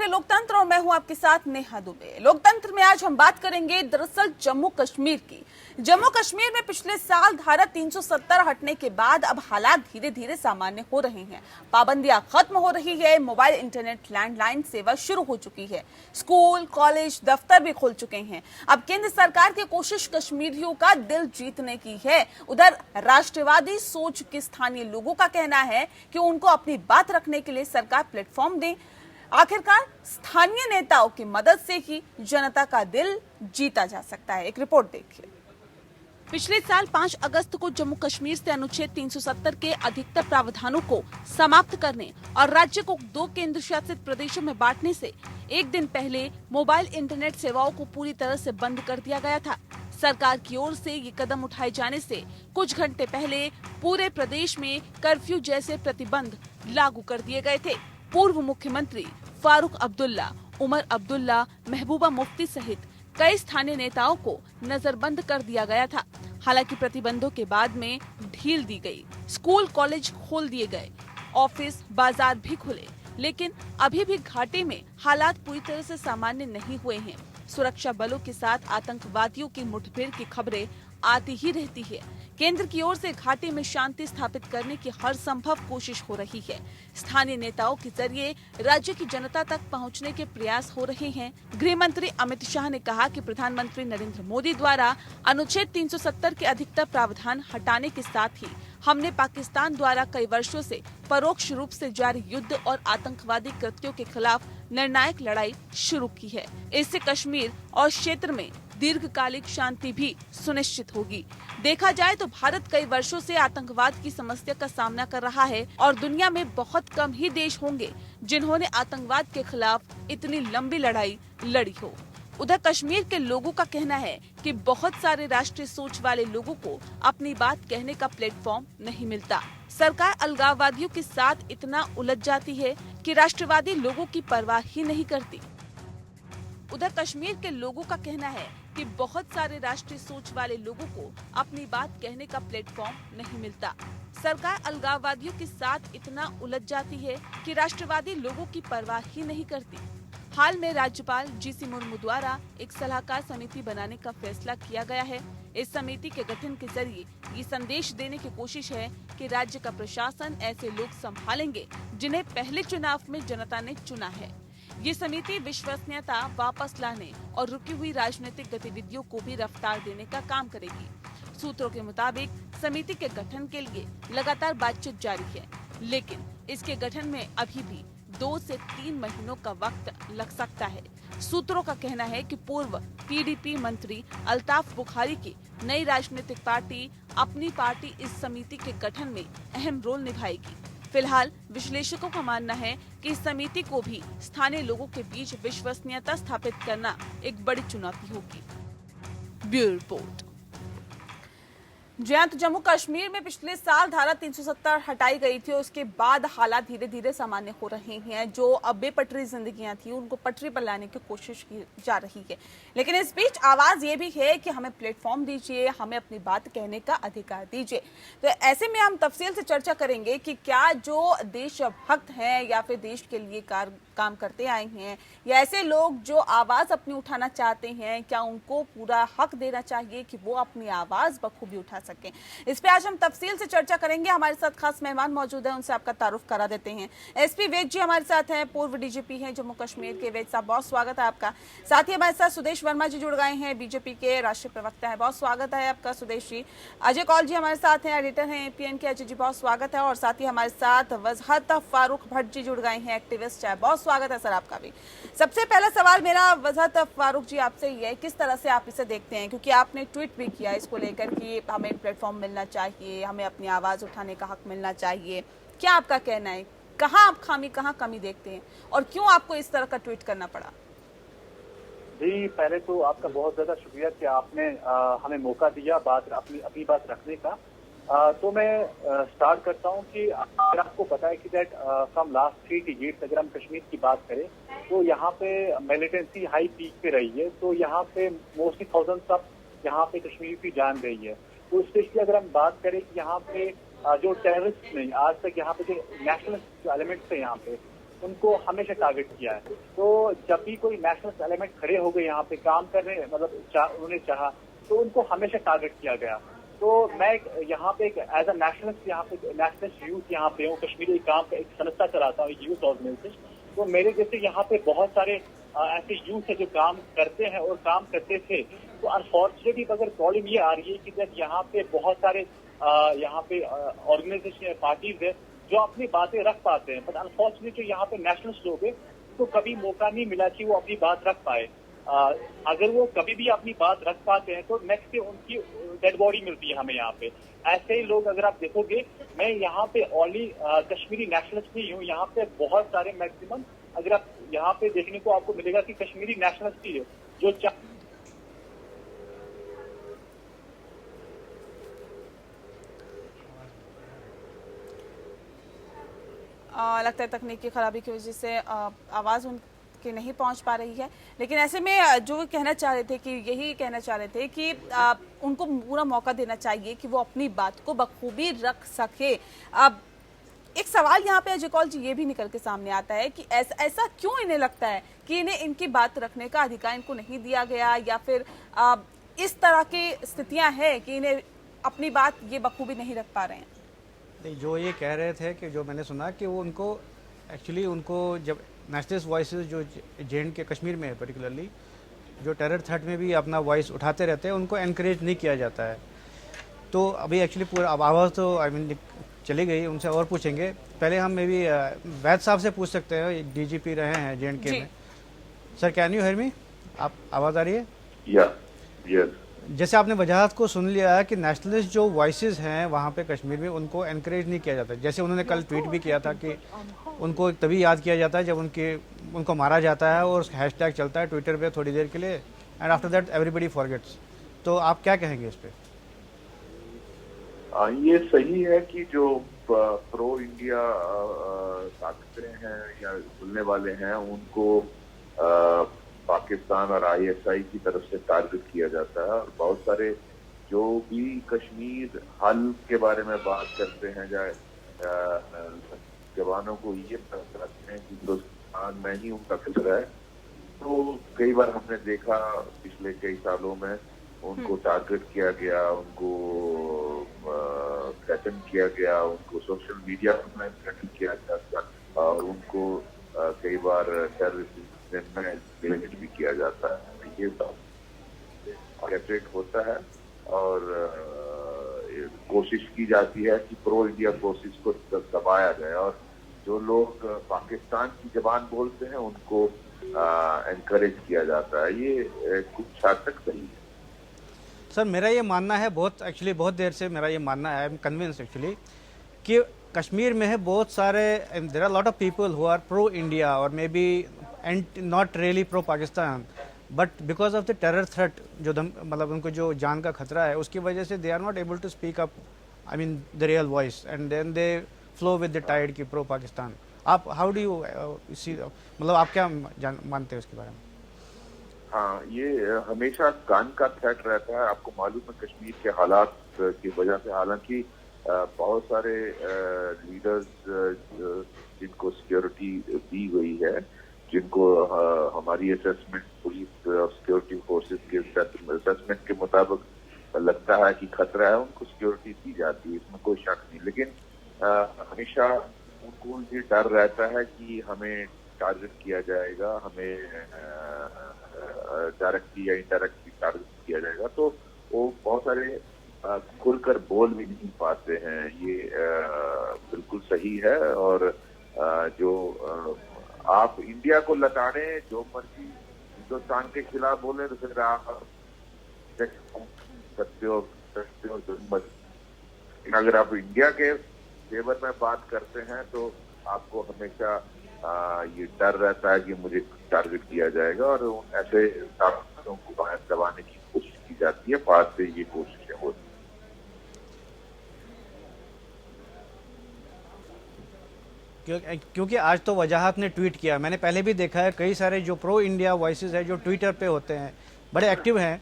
रहे लोकतंत्र और मैं हूं आपके साथ नेहा दुबे। लोकतंत्र में आज हम बात करेंगे दरअसल जम्मू कश्मीर की। जम्मू कश्मीर में पिछले साल धारा 370 हटने के बाद अब हालात धीरे धीरे सामान्य हो रहे हैं। पाबंदियां खत्म हो रही है, मोबाइल इंटरनेट लैंडलाइन सेवा शुरू हो चुकी है, स्कूल कॉलेज दफ्तर भी खुल चुके हैं। अब केंद्र सरकार की कोशिश कश्मीरियों का दिल जीतने की है। उधर राष्ट्रवादी सोच के स्थानीय लोगों का कहना है कि उनको अपनी बात रखने के लिए सरकार प्लेटफॉर्म दे। आखिरकार स्थानीय नेताओं की मदद से ही जनता का दिल जीता जा सकता है। एक रिपोर्ट देखिए। पिछले साल 5 अगस्त को जम्मू कश्मीर से अनुच्छेद 370 के अधिकतर प्रावधानों को समाप्त करने और राज्य को 2 केंद्र शासित प्रदेशों में बांटने से एक दिन पहले मोबाइल इंटरनेट सेवाओं को पूरी तरह से बंद कर दिया गया था। सरकार की ओर से ये कदम उठाए जाने से कुछ घंटे पहले पूरे प्रदेश में कर्फ्यू जैसे प्रतिबंध लागू कर दिए गए थे। पूर्व मुख्यमंत्री फारूक अब्दुल्ला, उमर अब्दुल्ला, महबूबा मुफ्ती सहित कई स्थानीय नेताओं को नजरबंद कर दिया गया था। हालांकि प्रतिबंधों के बाद में ढील दी गई, स्कूल कॉलेज खोल दिए गए, ऑफिस बाजार भी खुले, लेकिन अभी भी घाटी में हालात पूरी तरह से सामान्य नहीं हुए हैं। सुरक्षा बलों के साथ आतंकवादियों की मुठभेड़ की खबरें आती ही रहती है। केंद्र की ओर से घाटी में शांति स्थापित करने की हर संभव कोशिश हो रही है। स्थानीय नेताओं के जरिए राज्य की जनता तक पहुंचने के प्रयास हो रहे हैं। गृह मंत्री अमित शाह ने कहा कि प्रधानमंत्री नरेंद्र मोदी द्वारा अनुच्छेद 370 के अधिकतर प्रावधान हटाने के साथ ही हमने पाकिस्तान द्वारा कई वर्षों से परोक्ष रूप से जारी युद्ध और आतंकवादी कृत्यों के खिलाफ निर्णायक लड़ाई शुरू की है। इससे कश्मीर और क्षेत्र में दीर्घकालिक शांति भी सुनिश्चित होगी। देखा जाए तो भारत कई वर्षों से आतंकवाद की समस्या का सामना कर रहा है और दुनिया में बहुत कम ही देश होंगे जिन्होंने आतंकवाद के खिलाफ इतनी लंबी लड़ाई लड़ी हो। उधर कश्मीर के लोगों का कहना है कि बहुत सारे राष्ट्रीय सोच वाले लोगों को अपनी बात कहने का प्लेटफॉर्म नहीं मिलता। सरकार अलगाववादियों के साथ इतना उलझ जाती है कि राष्ट्रवादी लोगों की परवाह ही नहीं करती। उधर कश्मीर के लोगों का कहना है कि बहुत सारे राष्ट्रीय सोच वाले लोगों को अपनी बात कहने का प्लेटफॉर्म नहीं मिलता। सरकार अलगाववादियों के साथ इतना उलझ जाती है कि राष्ट्रवादी लोगों की परवाह ही नहीं करती। हाल में राज्यपाल जीसी मुर्मू द्वारा एक सलाहकार समिति बनाने का फैसला किया गया है। इस समिति के गठन के जरिए ये संदेश देने की कोशिश है कि राज्य का प्रशासन ऐसे लोग संभालेंगे जिन्हें पहले चुनाव में जनता ने चुना है। ये समिति विश्वसनीयता वापस लाने और रुकी हुई राजनीतिक गतिविधियों को भी रफ्तार देने का काम करेगी। सूत्रों के मुताबिक समिति के गठन के लिए लगातार बातचीत जारी है, लेकिन इसके गठन में अभी भी 2 से 3 महीनों का वक्त लग सकता है। सूत्रों का कहना है कि पूर्व पीडीपी मंत्री अल्ताफ बुखारी की नई राजनीतिक पार्टी अपनी पार्टी इस समिति के गठन में अहम रोल निभाएगी। फिलहाल विश्लेषकों का मानना है कि इस समिति को भी स्थानीय लोगों के बीच विश्वसनीयता स्थापित करना एक बड़ी चुनौती होगी। Bureau report. जी हाँ, तो जम्मू कश्मीर में पिछले साल धारा 370 हटाई गई थी, उसके बाद हालात धीरे धीरे सामान्य हो रहे हैं। जो अब बेपटरी जिंदगियां थी उनको पटरी पर लाने की कोशिश की जा रही है, लेकिन इस बीच आवाज ये भी है कि हमें प्लेटफॉर्म दीजिए, हमें अपनी बात कहने का अधिकार दीजिए। तो ऐसे में हम तफसील से चर्चा करेंगे कि क्या जो देशभक्त हैं या फिर देश के लिए काम करते आए हैं या ऐसे लोग जो आवाज अपनी उठाना चाहते हैं, क्या उनको पूरा हक देना चाहिए कि वो अपनी आवाज बखूबी उठा सकें। इस पे आज हम तफसील से चर्चा करेंगे। हमारे साथ खास मेहमान मौजूद हैं, उनसे आपका तारुफ करा देते हैं। एसपी वेद जी हमारे साथ हैं, पूर्व डीजीपी हैं जम्मू कश्मीर के। वेद साहब, बहुत स्वागत है आपका। साथ ही हमारे साथ सुदेश वर्मा जी जुड़ गए हैं, बीजेपी के राष्ट्रीय प्रवक्ता है। बहुत स्वागत है आपका सुदेश जी। अजय कौल जी हमारे साथ हैं, एडिटर हैं एपीएन के। अजय जी, बहुत स्वागत है। और साथ ही हमारे साथ वजहत फारूक भट्ट जी जुड़ गए हैं, एक्टिविस्ट है। बहुत स्वागत है सर आपका भी। सबसे पहला सवाल मेरा वजहत फारूक जी आपसे ये है, किस तरह से आप इसे देखते हैं, क्योंकि आपने ट्वीट भी किया इसको लेकर कि हमें प्लेटफॉर्म मिलना चाहिए, हमें अपनी आवाज उठाने का हक मिलना चाहिए। क्या आपका कहना है, कहाँ आप खामी कहाँ कमी देखते हैं और क्यों आपको इस तरह का ट्वीट करना पड़ा? जी, पहले तो आपका बहुत ज्यादा शुक्रिया कि आपने हमें मौका दिया अपनी बात रखने का। तो मैं स्टार्ट करता हूँ कि अगर आपको पता है कि दैट फ्रॉम लास्ट 3 डिजिट्स अगर हम कश्मीर की बात करें तो यहाँ पे मिलिटेंसी हाई पीक पे रही है। तो यहाँ पे मोस्टली थाउजेंड्स ऑफ यहाँ पे कश्मीर की जान गई है। तो स्पेशली अगर हम बात करें कि यहाँ पे जो टेररिस्ट नहीं, आज तक यहाँ पे जो नेशनलिस्ट जो एलिमेंट्स थे यहाँ पे, उनको हमेशा टारगेट किया है। तो जब भी कोई नेशनल एलिमेंट खड़े हो गए यहाँ पे काम करने, मतलब उन्होंने चाहा तो उनको हमेशा टारगेट किया गया। तो मैं यहाँ पे एज अ नेशनलिस्ट, यहाँ पे नेशनलिस्ट यूथ यहाँ पे हूँ, कश्मीरी काम का एक संस्था चलाता हूँ, यूथ ऑर्गेनाइजेशन। तो मेरे जैसे यहाँ पे बहुत सारे ऐसे यूथ है जो काम करते हैं और काम करते थे। तो अनफॉर्चुनेटली अगर प्रॉब्लम ये आ रही है कि जब यहाँ पे बहुत सारे यहाँ पे ऑर्गेनाइजेशन पार्टीज है जो अपनी बातें रख पाते हैं, बट अनफॉर्चुनेटली जो यहाँ पे नेशनलिस्ट लोग हैं तो कभी मौका नहीं मिला कि वो अपनी बात रख पाए। अगर वो कभी भी अपनी बात रख पाते हैं तो नेक्स्ट डे उनकी डेड बॉडी मिलती है हमें यहाँ पे। ऐसे ही लोग अगर आप देखोगे, मैं यहाँ पे ओनली कश्मीरी नेशनलिस्ट नहीं हूँ, यहाँ पे बहुत सारे मैक्सिमम अगर आप यहाँ पे देखने को आपको मिलेगा कि कश्मीरी नेशनलिस्ट ही है जो लगता है तकनीकी खराबी की वजह से आवाज़ उनकी नहीं पहुंच पा रही है। लेकिन ऐसे में जो वो कहना चाह रहे थे कि यही कहना चाह रहे थे कि उनको पूरा मौका देना चाहिए कि वो अपनी बात को बखूबी रख सके। अब एक सवाल यहाँ पे अजय कौल जी ये भी निकल के सामने आता है कि ऐसा क्यों इन्हें लगता है कि इन्हें इनकी बात रखने का अधिकार इनको नहीं दिया गया, या फिर इस तरह की स्थितियां हैं कि इन्हें अपनी बात ये बखूबी नहीं रख पा रहे हैं? नहीं, जो ये कह रहे थे कि जो मैंने सुना कि वो उनको एक्चुअली उनको जब नेशनलिस्ट वॉइसेस जो जे के कश्मीर में है पर्टिकुलरली, जो टेरर थ्रेट में भी अपना वॉइस उठाते रहते हैं, उनको एनकरेज नहीं किया जाता है। तो अभी एक्चुअली पूरा अब आवाज़ तो आई मीन चली गई, उनसे और पूछेंगे। पहले हम मे बी वैद साहब से पूछ सकते हैं, डीजीपी रहे हैं जे में। Sir can you hear me? आप आवाज़ आ रही है? यस। जैसे आपने वजाहत को सुन लिया है कि नेशनलिस्ट जो वॉइसेस हैं वहाँ पे कश्मीर में उनको एनकरेज नहीं किया जाता, जैसे उन्होंने कल ट्वीट भी किया था कि उनको तभी याद किया जाता है जब उनको मारा जाता है और हैशटैग चलता है ट्विटर पे थोड़ी देर के लिए, and after that everybody forgets. तो आप क्या कहेंगे इस पे? ये सही है कि जो प्रो इंडिया ताकतें हैं या बोलने वाले हैं उनको पाकिस्तान और आईएसआई की तरफ से टारगेट किया जाता है, और बहुत सारे जो भी कश्मीर हल के बारे में बात करते हैं या जवानों को ये पता रखते हैं कि हिंदुस्तान में ही उनका खतरा है, तो कई बार हमने देखा पिछले कई सालों में उनको टारगेट किया गया, उनको थ्रेटन किया गया, उनको सोशल मीडिया में थ्रेटन किया गया, और उनको कई बार टेररिस्ट में भी किया जाता है। ये ऑर्केस्ट्रेट होता है और कोशिश की जाती है कि प्रो इंडिया कोशिश को दबाया जाए, और जो लोग पाकिस्तान की जबान बोलते हैं उनको एनकरेज किया जाता है। ये कुछ हद तक सही है। सर मेरा ये मानना है, बहुत देर से मेरा ये मानना है, आई एम कन्विंस एक्चुअली, कि कश्मीर में है बहुत सारे, there are lot of people who are pro India और may be and not really pro Pakistan, but because of the terror threat, जो मतलब उनको जो जान का खतरा है उसकी वजह से they are not able to speak up I mean the real voice, and then they flow with the tide की प्रो पाकिस्तान। आप हाउ डू यू सी, मतलब आप क्या मानते हैं उसके बारे में? हाँ, ये हमेशा गान का थ्रेट रहता है। आपको मालूम है कश्मीर के हालात की वजह से, हालांकि बहुत सारे लीडर्स जिनको सिक्योरिटी दी हुई है, जिनको हमारी असेसमेंट पुलिस और सिक्योरिटी फोर्सेस के असेसमेंट के मुताबिक लगता है कि खतरा है, उनको सिक्योरिटी दी जाती है, इसमें कोई शक नहीं। लेकिन हमेशा उनको ये डर रहता है कि हमें टारगेट किया जाएगा, हमें डायरेक्टली या इनडायरेक्टली टारगेट किया जाएगा, तो वो बहुत सारे खुलकर बोल भी नहीं पाते हैं। ये बिल्कुल सही है। और जो आप इंडिया को लताड़े, जो मर्जी हिंदुस्तान के खिलाफ बोले, तो फिर आप सकते हो अगर आप इंडिया के फेवर में बात करते हैं तो आपको हमेशा ये डर रहता है कि मुझे टारगेट किया जाएगा, और ऐसे ताकतों को बाहर दबाने की कोशिश की जाती है। बाद से ये कोशिशें होती हैं। क्योंकि आज तो वजाहत ने ट्वीट किया, मैंने पहले भी देखा है कई सारे जो प्रो इंडिया वॉइसेस है जो ट्विटर पे होते हैं, बड़े एक्टिव हैं।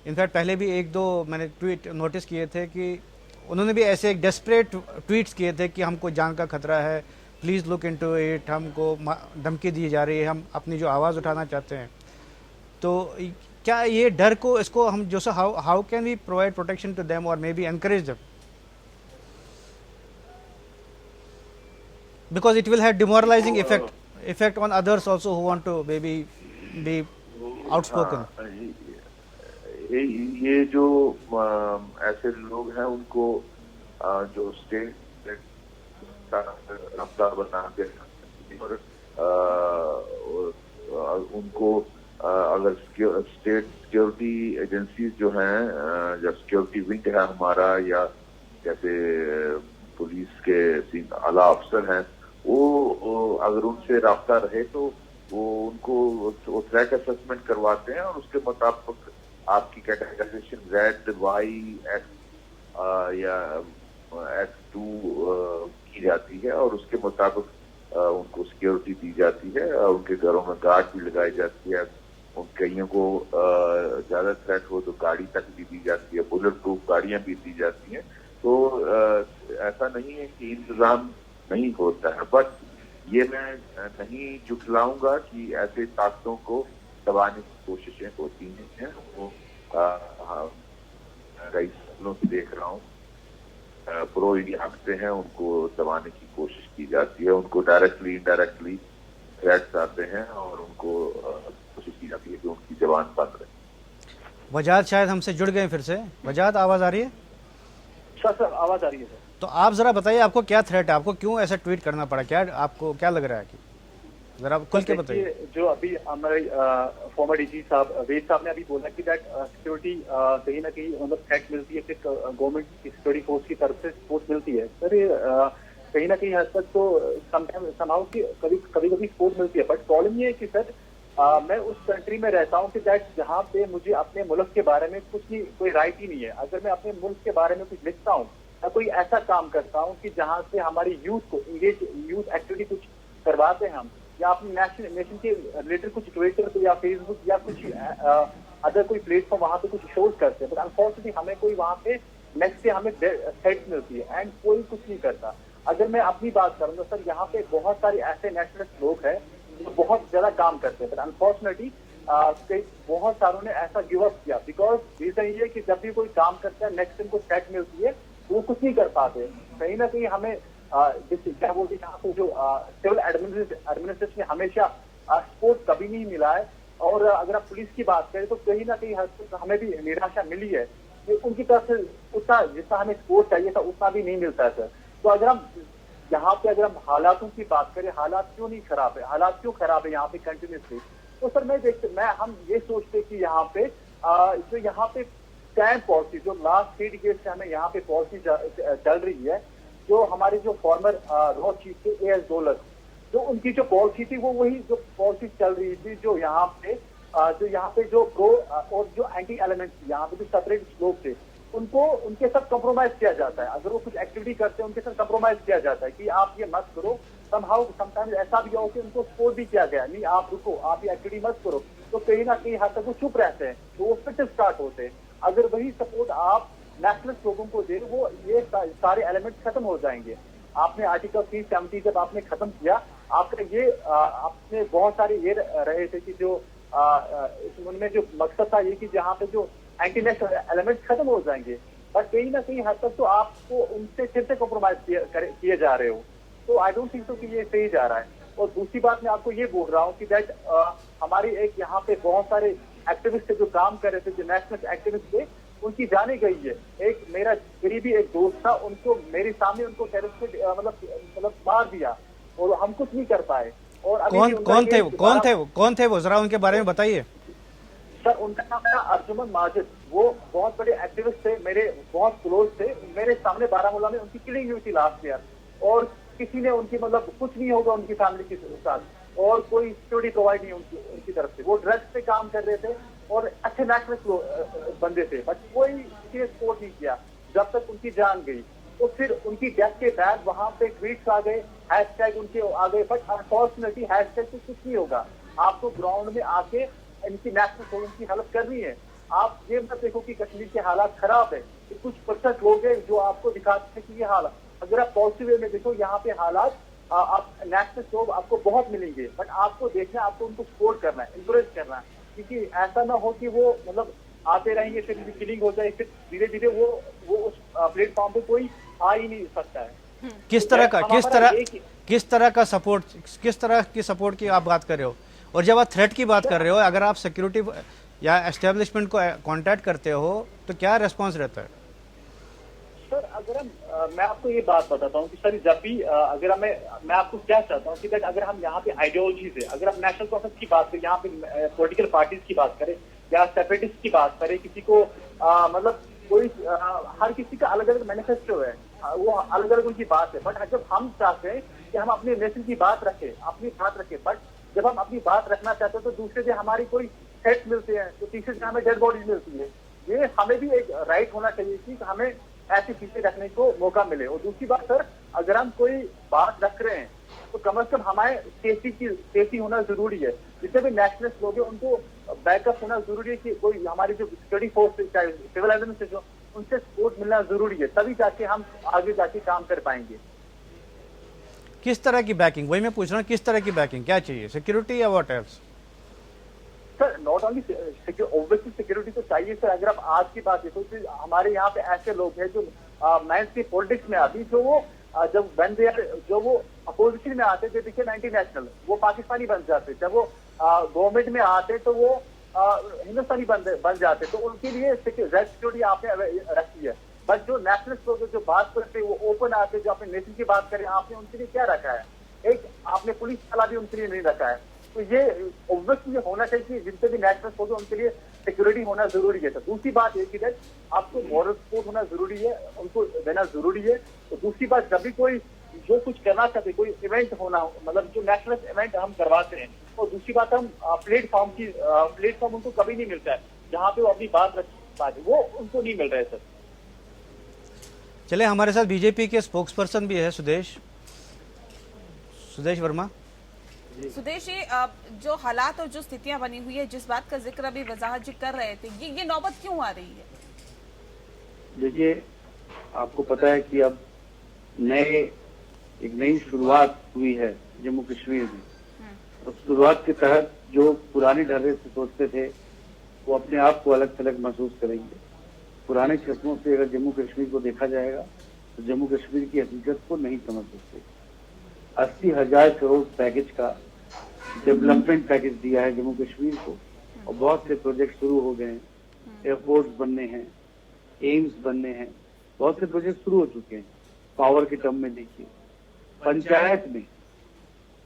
इनफैक्ट पहले भी एक दो मैंने ट्वीट नोटिस किए थे कि उन्होंने भी ऐसे एक डेस्परेट ट्वीट्स किए थे कि हमको जान का खतरा है, प्लीज़ लुक इनटू इट, हमको धमकी दी जा रही है, हम अपनी जो आवाज़ उठाना चाहते हैं। तो क्या ये डर को, इसको हम जो how can we provide protection to them और may be encourage them, because it will have demoralizing effect on others also who want to maybe be outspoken. हाँ, ये जो ऐसे लोग हैं उनको जो स्टेट रफ्तार बना के और उनको अगर स्टेट सिक्योरिटी एजेंसीज जो हैं, या सिक्योरिटी विंग है हमारा, या जैसे पुलिस के आला अफसर हैं, वो अगर उनसे राब्ता रहे तो वो उनको थ्रेट असेसमेंट करवाते हैं और उसके मुताबिक आपकी कैटेगराइजेशन Z, Y, X या X2 की जाती है और उसके मुताबिक उनको सिक्योरिटी दी जाती है और उनके घरों में गार्ड भी लगाई जाती है। उन कईयों को ज्यादा थ्रेट हो तो गाड़ी तक भी दी जाती है, बुलेट प्रूफ गाड़ियां भी दी जाती हैं। तो ऐसा नहीं है कि इंतजाम नहीं होता है, बट ये मैं नहीं झुठलाऊंगा कि ऐसे ताकतों को दबाने की कोशिशें होती हैं। वो कई सालों से देख रहा हूँ, प्रो इंडिया हटते हैं, उनको दबाने की कोशिश की जाती है, उनको डायरेक्टली इनडायरेक्टली थ्रेट्स आते हैं और उनको कोशिश की जाती है कि उनकी जबान बंद रहे। वजाद शायद हमसे जुड़ गए फिर से। वजाद, आवाज़ आ रही है? सर आवाज़ आ रही है सर। तो आप ज़रा बताइए, आपको क्या थ्रेट है, आपको क्यों ऐसा ट्वीट करना पड़ा, क्या आपको क्या लग रहा है कि जरा खुल के बताइए। जो अभी हमारे फॉर्मर डीजी साहब वेद साहब ने अभी बोला कि दैट सिक्योरिटी कहीं ना कहीं मतलब थ्रेट मिलती है, फिर गवर्नमेंट की सिक्योरिटी फोर्स की तरफ से सपोर्ट मिलती है। सर कहीं ना कहीं हद तक तो समाउ की कभी सपोर्ट मिलती है, बट प्रॉब्लम ये है कि सर मैं उस कंट्री में रहता हूँ कि दैट जहाँ पे मुझे अपने मुल्क के बारे में कुछ नहीं, कोई राइट ही नहीं है। अगर मैं अपने मुल्क के बारे में कुछ लिखता हूँ या कोई ऐसा काम करता हूँ कि जहाँ से हमारी यूथ को यूथ एक्टिविटी कुछ करवाते हैं हम, या अपनी नेशन के रिलेटेड कुछ ट्विटर या फेसबुक या कुछ अदर कोई प्लेटफॉर्म वहाँ पे कुछ शोज करते हैं, बट अनफॉर्चुनेटली हमें कोई वहाँ पे नेक्स्ट डे हमें थ्रेट मिलती है एंड कोई कुछ नहीं करता। अगर मैं अपनी बात करूंगा सर, यहाँ पे बहुत सारे ऐसे नेशनलिस्ट लोग हैं जो बहुत ज्यादा काम करते हैं, बट अनफॉर्चुनेटली बहुत सारों ने ऐसा गिव अप किया। बिकॉज रीजन ये है कि जब भी कोई काम करता है नेक्स्ट उनको थ्रेट मिलती है, वो कुछ नहीं कर पाते। कहीं ना कहीं हमें क्या बोलते हैं, यहाँ पे जो सिविल एडमिनिस्ट्रेशन में हमेशा सपोर्ट कभी नहीं मिला है। और अगर आप पुलिस की बात करें तो कहीं ना कहीं हद तक हमें भी निराशा मिली है कि उनकी तरफ से उतना जितना हमें सपोर्ट चाहिए था उतना भी नहीं मिलता है सर। तो अगर हम यहाँ पे अगर हम हालातों की बात करें, हालात क्यों नहीं खराब है, हालात क्यों खराब है यहाँ पे कंटिन्यूसली, तो सर हम ये सोचते कि यहाँ पे जो यहाँ पे कैंप पॉलिसी जो लास्ट 3 डेज से हमें यहाँ पे पॉलिसी चल रही है, जो हमारे जो फॉर्मर रॉ चीफ थे AS डोलर, जो उनकी जो पॉलिसी थी वो वही जो पॉलिसी चल रही थी जो यहाँ पे जो प्रो और जो एंटी एलिमेंट्स यहाँ पे जो सेपरेट लोग थे उनके साथ कंप्रोमाइज किया जाता है। अगर वो कुछ एक्टिविटी करते हैं उनके साथ कंप्रोमाइज किया जाता है कि आप ये मत करो। समटाइम्स ऐसा भी हो कि उनको सपोर्ट भी किया गया, नहीं आप रुको, आप ये एक्टिविटी मत करो, तो कहीं ना कहीं हद तक वो चुप रहते हैं, तो वो फिर से स्टार्ट होते हैं। अगर वही सपोर्ट आप नेशनलिस्ट लोगों को दे, वो ये सारे एलिमेंट्स खत्म हो जाएंगे। आपने आर्टिकल 370 जब आपने खत्म किया, आपने बहुत सारे ये रहे थे कि जो उनमें जो मकसद था ये कि जहाँ पे जो एंटी नेशनल एलिमेंट्स खत्म हो जाएंगे, बट कहीं ना कहीं हद तक तो आपको उनसे फिर से कॉम्प्रोमाइज किए जा रहे हो। तो आई डोंट थिंक सो कि ये सही जा रहा है। और दूसरी बात मैं आपको ये बोल रहा हूँ कि दैट हमारी एक यहाँ पे बहुत सारे एक्टिविस्ट थे जो काम कर रहे थे, जो नेशनल एक्टिविस्ट थे, उनकी जाने गई है। एक मेरा करीबी एक दोस्त था, उनको मेरे सामने उनको टेररिस्ट मतलब मार दिया और हम कुछ नहीं कर पाए। और कौन थे वो जरा उनके बारे में बताइए सर। उनका नाम था अर्जुमन माजिद, वो बहुत बड़े एक्टिविस्ट थे, मेरे बहुत क्लोज थे। मेरे सामने बारामूला में उनकी किलिंग हुई थी लास्ट ईयर, और किसी ने उनकी मतलब कुछ नहीं होगा उनकी फैमिली के साथ, और कोई सिक्योरिटी प्रोवाइड नहीं उनकी तरफ से। वो ड्रग्स पे काम कर रहे थे और अच्छे नेशनलिस्ट बंदे थे, बट कोई किसी ने सपोर्ट नहीं किया जब तक उनकी जान गई। तो फिर उनकी डेथ के बाद वहां पे ट्वीट्स आ गए, हैशटैग उनके आ गए, बट अनफॉर्चुनेटली हैशटैग से कुछ नहीं होगा। आपको ग्राउंड में आके इनकी नेशनल फोरम की हेल्प करनी है। आप ये मत देखो कि कश्मीर के हालात खराब है, कुछ % लोग हैं जो आपको दिखाते हैं कि ये हालात, अगर आप पॉजिटिव वे में देखो यहाँ पे हालात आप नेशनल लोग आपको बहुत मिलेंगे, बट आपको देखना है, आपको उनको सपोर्ट करना है, इंकरेज करना है, क्योंकि ऐसा ना हो कि वो मतलब आते रहेंगे, फिर किलिंग हो जाए, फिर धीरे धीरे वो उस प्लेटफॉर्म पे कोई आ ही नहीं सकता है। किस तरह का सपोर्ट, किस तरह की सपोर्ट की आप बात कर रहे हो? और जब आप थ्रेट की बात कर रहे हो, अगर आप सिक्योरिटी या एस्टेब्लिशमेंट को कांटेक्ट करते हो तो क्या रेस्पॉन्स रहता है? सर अगर मैं आपको ये बात बताता हूँ कि सर जब भी अगर मैं आपको क्या चाहता हूँ कि अगर हम यहाँ पे आइडियोलॉजी से, अगर हम नेशनल कॉन्फ्रेंस की बात करें, यहाँ पे पॉलिटिकल पार्टीज की बात करें या सेपरेटिस्ट की बात करें, किसी को मतलब कोई हर किसी का अलग अलग मैनिफेस्टो है, वो अलग अलग उनकी बात है, बट जब हम चाहते हैं कि हम अपने नेशन की बात रखें, अपनी बात रखें, बट जब हम अपनी बात रखना चाहते हैं तो दूसरे दिन हमारी कोई थ्रेट मिलते हैं, तो तीसरे दिन हमें डेड बॉडीज मिलती है। ये हमें भी एक राइट होना चाहिए कि हमें ऐसी चीजें रखने को मौका मिले। और दूसरी बात सर, अगर हम कोई बात रख रहे हैं तो कम से कम हमारे सेफ्टी होना जरूरी है। जितने भी नेशनलिस्ट लोग हैं उनको बैकअप होना जरूरी है कि कोई हमारी जो सिक्योरिटी फोर्स चाहे सिविल एडमिनिस्ट्रेशन, उनसे सपोर्ट मिलना जरूरी है, तभी जाके हम आगे जाके काम कर पाएंगे। किस तरह की बैकिंग, वही मैं पूछ रहा हूँ, किस तरह की बैकिंग क्या चाहिए, सिक्योरिटी या what else? Sir not only obviously security तो चाहिए सर। अगर आप आज की बात देखो तो हमारे यहाँ पे ऐसे लोग हैं जो मेन स्ट्रीम पॉलिटिक्स में आती, जो वो जो वो अपोजिशन में आते थे, देखिए एंटी नेशनल, वो पाकिस्तानी बन जाते, जब वो गवर्नमेंट में आते तो वो हिंदुस्तानी बन जाते, तो उनके लिए सिक्योरिटी आपने रखी है। बट जो नेशनलिस्ट लोग जो बात करते वो ओपन आते, जो अपने नेशन की बात करें, आपने उनके लिए क्या रखा है? एक आपने पुलिस वाला भी उनके लिए नहीं रखा है। तो ये ऑब्वियसली होना चाहिए कि जितने भी नेशनलिस्ट होंगे उनके लिए सिक्योरिटी होना जरूरी है। तो दूसरी बात एक ही है, आपको मॉरल सपोर्ट होना जरूरी है, उनको देना जरूरी है। तो दूसरी बात, जब भी कोई जो कुछ करना चाहते, कोई इवेंट होना, मतलब जो नेशनल इवेंट हम करवाते हैं, और दूसरी बात हम प्लेटफॉर्म उनको कभी नहीं मिलता है जहाँ पे वो अपनी बात रख पाते, वो उनको नहीं मिल रहा है सर। चले, हमारे साथ बीजेपी के स्पोक्स पर्सन भी है सुदेश वर्मा। सुदेश, ये जो हालात और जो स्थितियां बनी हुई है, जिस बात का जिक्र अभी वजाहत जी कर रहे थे, ये नौबत क्यों आ रही है? देखिए, आपको पता है कि अब एक नई शुरुआत हुई है जम्मू कश्मीर में। तो शुरुआत के तहत जो पुराने ढर्रे से सोचते थे वो अपने आप को अलग थलग महसूस करेंगे। पुराने चश्मों से अगर जम्मू कश्मीर को देखा जाएगा तो जम्मू कश्मीर की हकीकत को नहीं समझ सकते। 80,000 करोड़ पैकेज का डेवलपमेंट पैकेज दिया है जम्मू कश्मीर को, और बहुत से प्रोजेक्ट शुरू हो गए हैं। एयरपोर्ट बनने हैं, एम्स बनने हैं, बहुत से प्रोजेक्ट शुरू हो चुके हैं। पावर के टर्म में देखिए, पंचायत में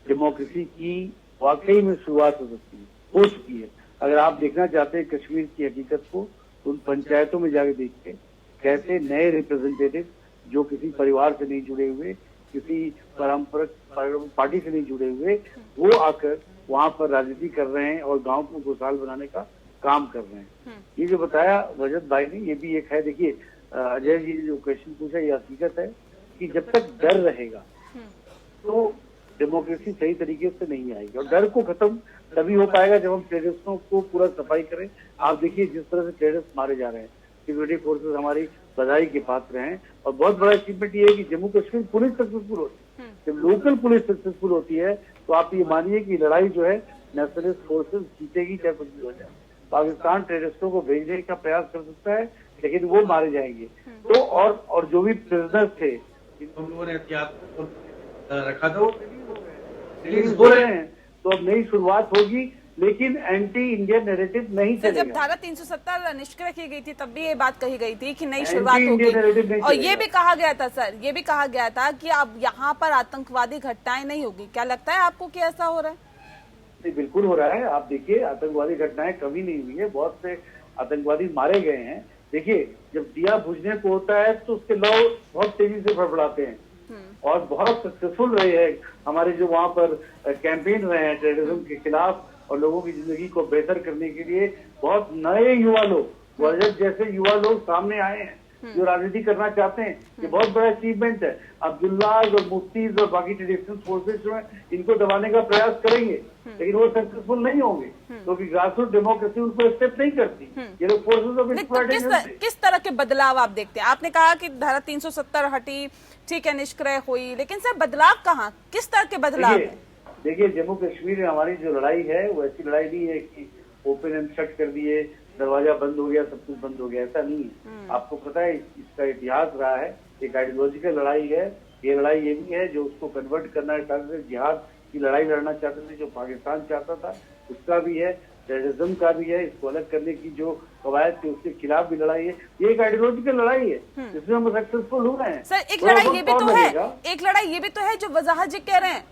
डेमोक्रेसी की वाकई में शुरुआत हो चुकी है। अगर आप देखना चाहते हैं कश्मीर की हकीकत को, तो उन पंचायतों में जाके देखते हैं कैसे नए रिप्रेजेंटेटिव जो किसी परिवार से नहीं जुड़े हुए, किसी पारंपरिक पार्टी से नहीं जुड़े हुए, वो आकर वहां पर राजनीति कर रहे हैं और गांव को खुशहाल बनाने का काम कर रहे हैं। ये जो बताया रजत भाई ने, ये भी एक है। देखिए अजय जी जो क्वेश्चन पूछा, ये हकीकत है कि जब तक डर रहेगा तो डेमोक्रेसी सही तरीके से नहीं आएगी, और डर को खत्म तभी हो पाएगा जब हम टेररिस्टों को पूरा सफाई करें। आप देखिए जिस तरह से टेररिस्ट मारे जा रहे हैं, सिक्योरिटी फोर्सेस हमारी बधाई के पात्र हैं। और बहुत बड़ा अचीवमेंट ये है कि जम्मू कश्मीर पुलिस सक्सेसफुल होती है। जब लोकल पुलिस सक्सेसफुल होती है तो आप ये मानिए कि लड़ाई जो है नेशनलिस्ट फोर्सेस जीतेगी, चाहे कुछ भी हो जाए। पाकिस्तान टेररिस्टों को भेजने का प्रयास कर सकता है, लेकिन वो मारे जाएंगे। तो और जो भी प्रिजनर्स थे जिन लोगों ने एहतियात रखा था, वो रिलीज हो रहे हैं। तो अब नई शुरुआत होगी, लेकिन एंटी इंडियन नैरेटिव नहीं चलेगा। जब धारा 370 निष्क्रिय की गई थी तब भी ये बात कही गई थी कि नई शुरुआत होगी, और ये भी कहा गया था सर, ये भी कहा गया था कि अब यहाँ पर आतंकवादी घटनाएं नहीं होगी। क्या लगता है आपको कि ऐसा हो रहा है? नहीं, बिल्कुल हो रहा है। आप देखिए आतंकवादी घटनाएं कभी नहीं हुई है, बहुत से आतंकवादी मारे गए हैं। देखिए जब दिया बुझने को होता है तो उसके लौ बहुत तेजी से फड़फड़ाते हैं, और बहुत सक्सेसफुल रहे हैं हमारे जो वहाँ पर कैंपेन रहे हैं टेररिज्म के खिलाफ और लोगों की जिंदगी को बेहतर करने के लिए। बहुत नए युवा लोग, रजत जैसे युवा लोग सामने आए हैं जो राजनीति करना चाहते हैं। ये बहुत बड़ा अचीवमेंट है। अब्दुल्लाज और मुफ्तीज और बाकी ट्रेडिशनल फोर्सेस जो है इनको दबाने का प्रयास करेंगे, लेकिन वो सक्सेसफुल नहीं होंगे, क्योंकि ग्रासरूट डेमोक्रेसी उनको एक्सेप्ट नहीं करती। ये लोग फोर्सेस ऑफ एक्सप्लॉयटेशन। किस तरह के बदलाव आप देखते हैं? आपने कहा कि धारा 370 हटी, ठीक है, निष्क्रिय हुई, लेकिन सर बदलाव कहाँ, किस तरह के बदलाव है? देखिए, जम्मू कश्मीर में हमारी जो लड़ाई है वो ऐसी लड़ाई नहीं है कि ओपन एंड शट कर दिए, दरवाजा बंद हो गया, सब कुछ बंद हो गया, ऐसा नहीं है। आपको पता है इसका इतिहास रहा है, एक आइडियोलॉजिकल लड़ाई है। ये लड़ाई ये भी है जो उसको कन्वर्ट करना चाहते थे, जिहाद की लड़ाई लड़ना चाहते थे जो पाकिस्तान चाहता था, उसका भी है, टेररिज्म का भी है, इसको अलग करने की जो कवायद थी उसके खिलाफ भी लड़ाई है। ये एक आइडियोलॉजिकल लड़ाई है जिसमें हम सक्सेसफुल हुए हैं। सर एक लड़ाई ये भी तो है, एक लड़ाई ये भी तो है जो वजाहत जी कह रहे हैं।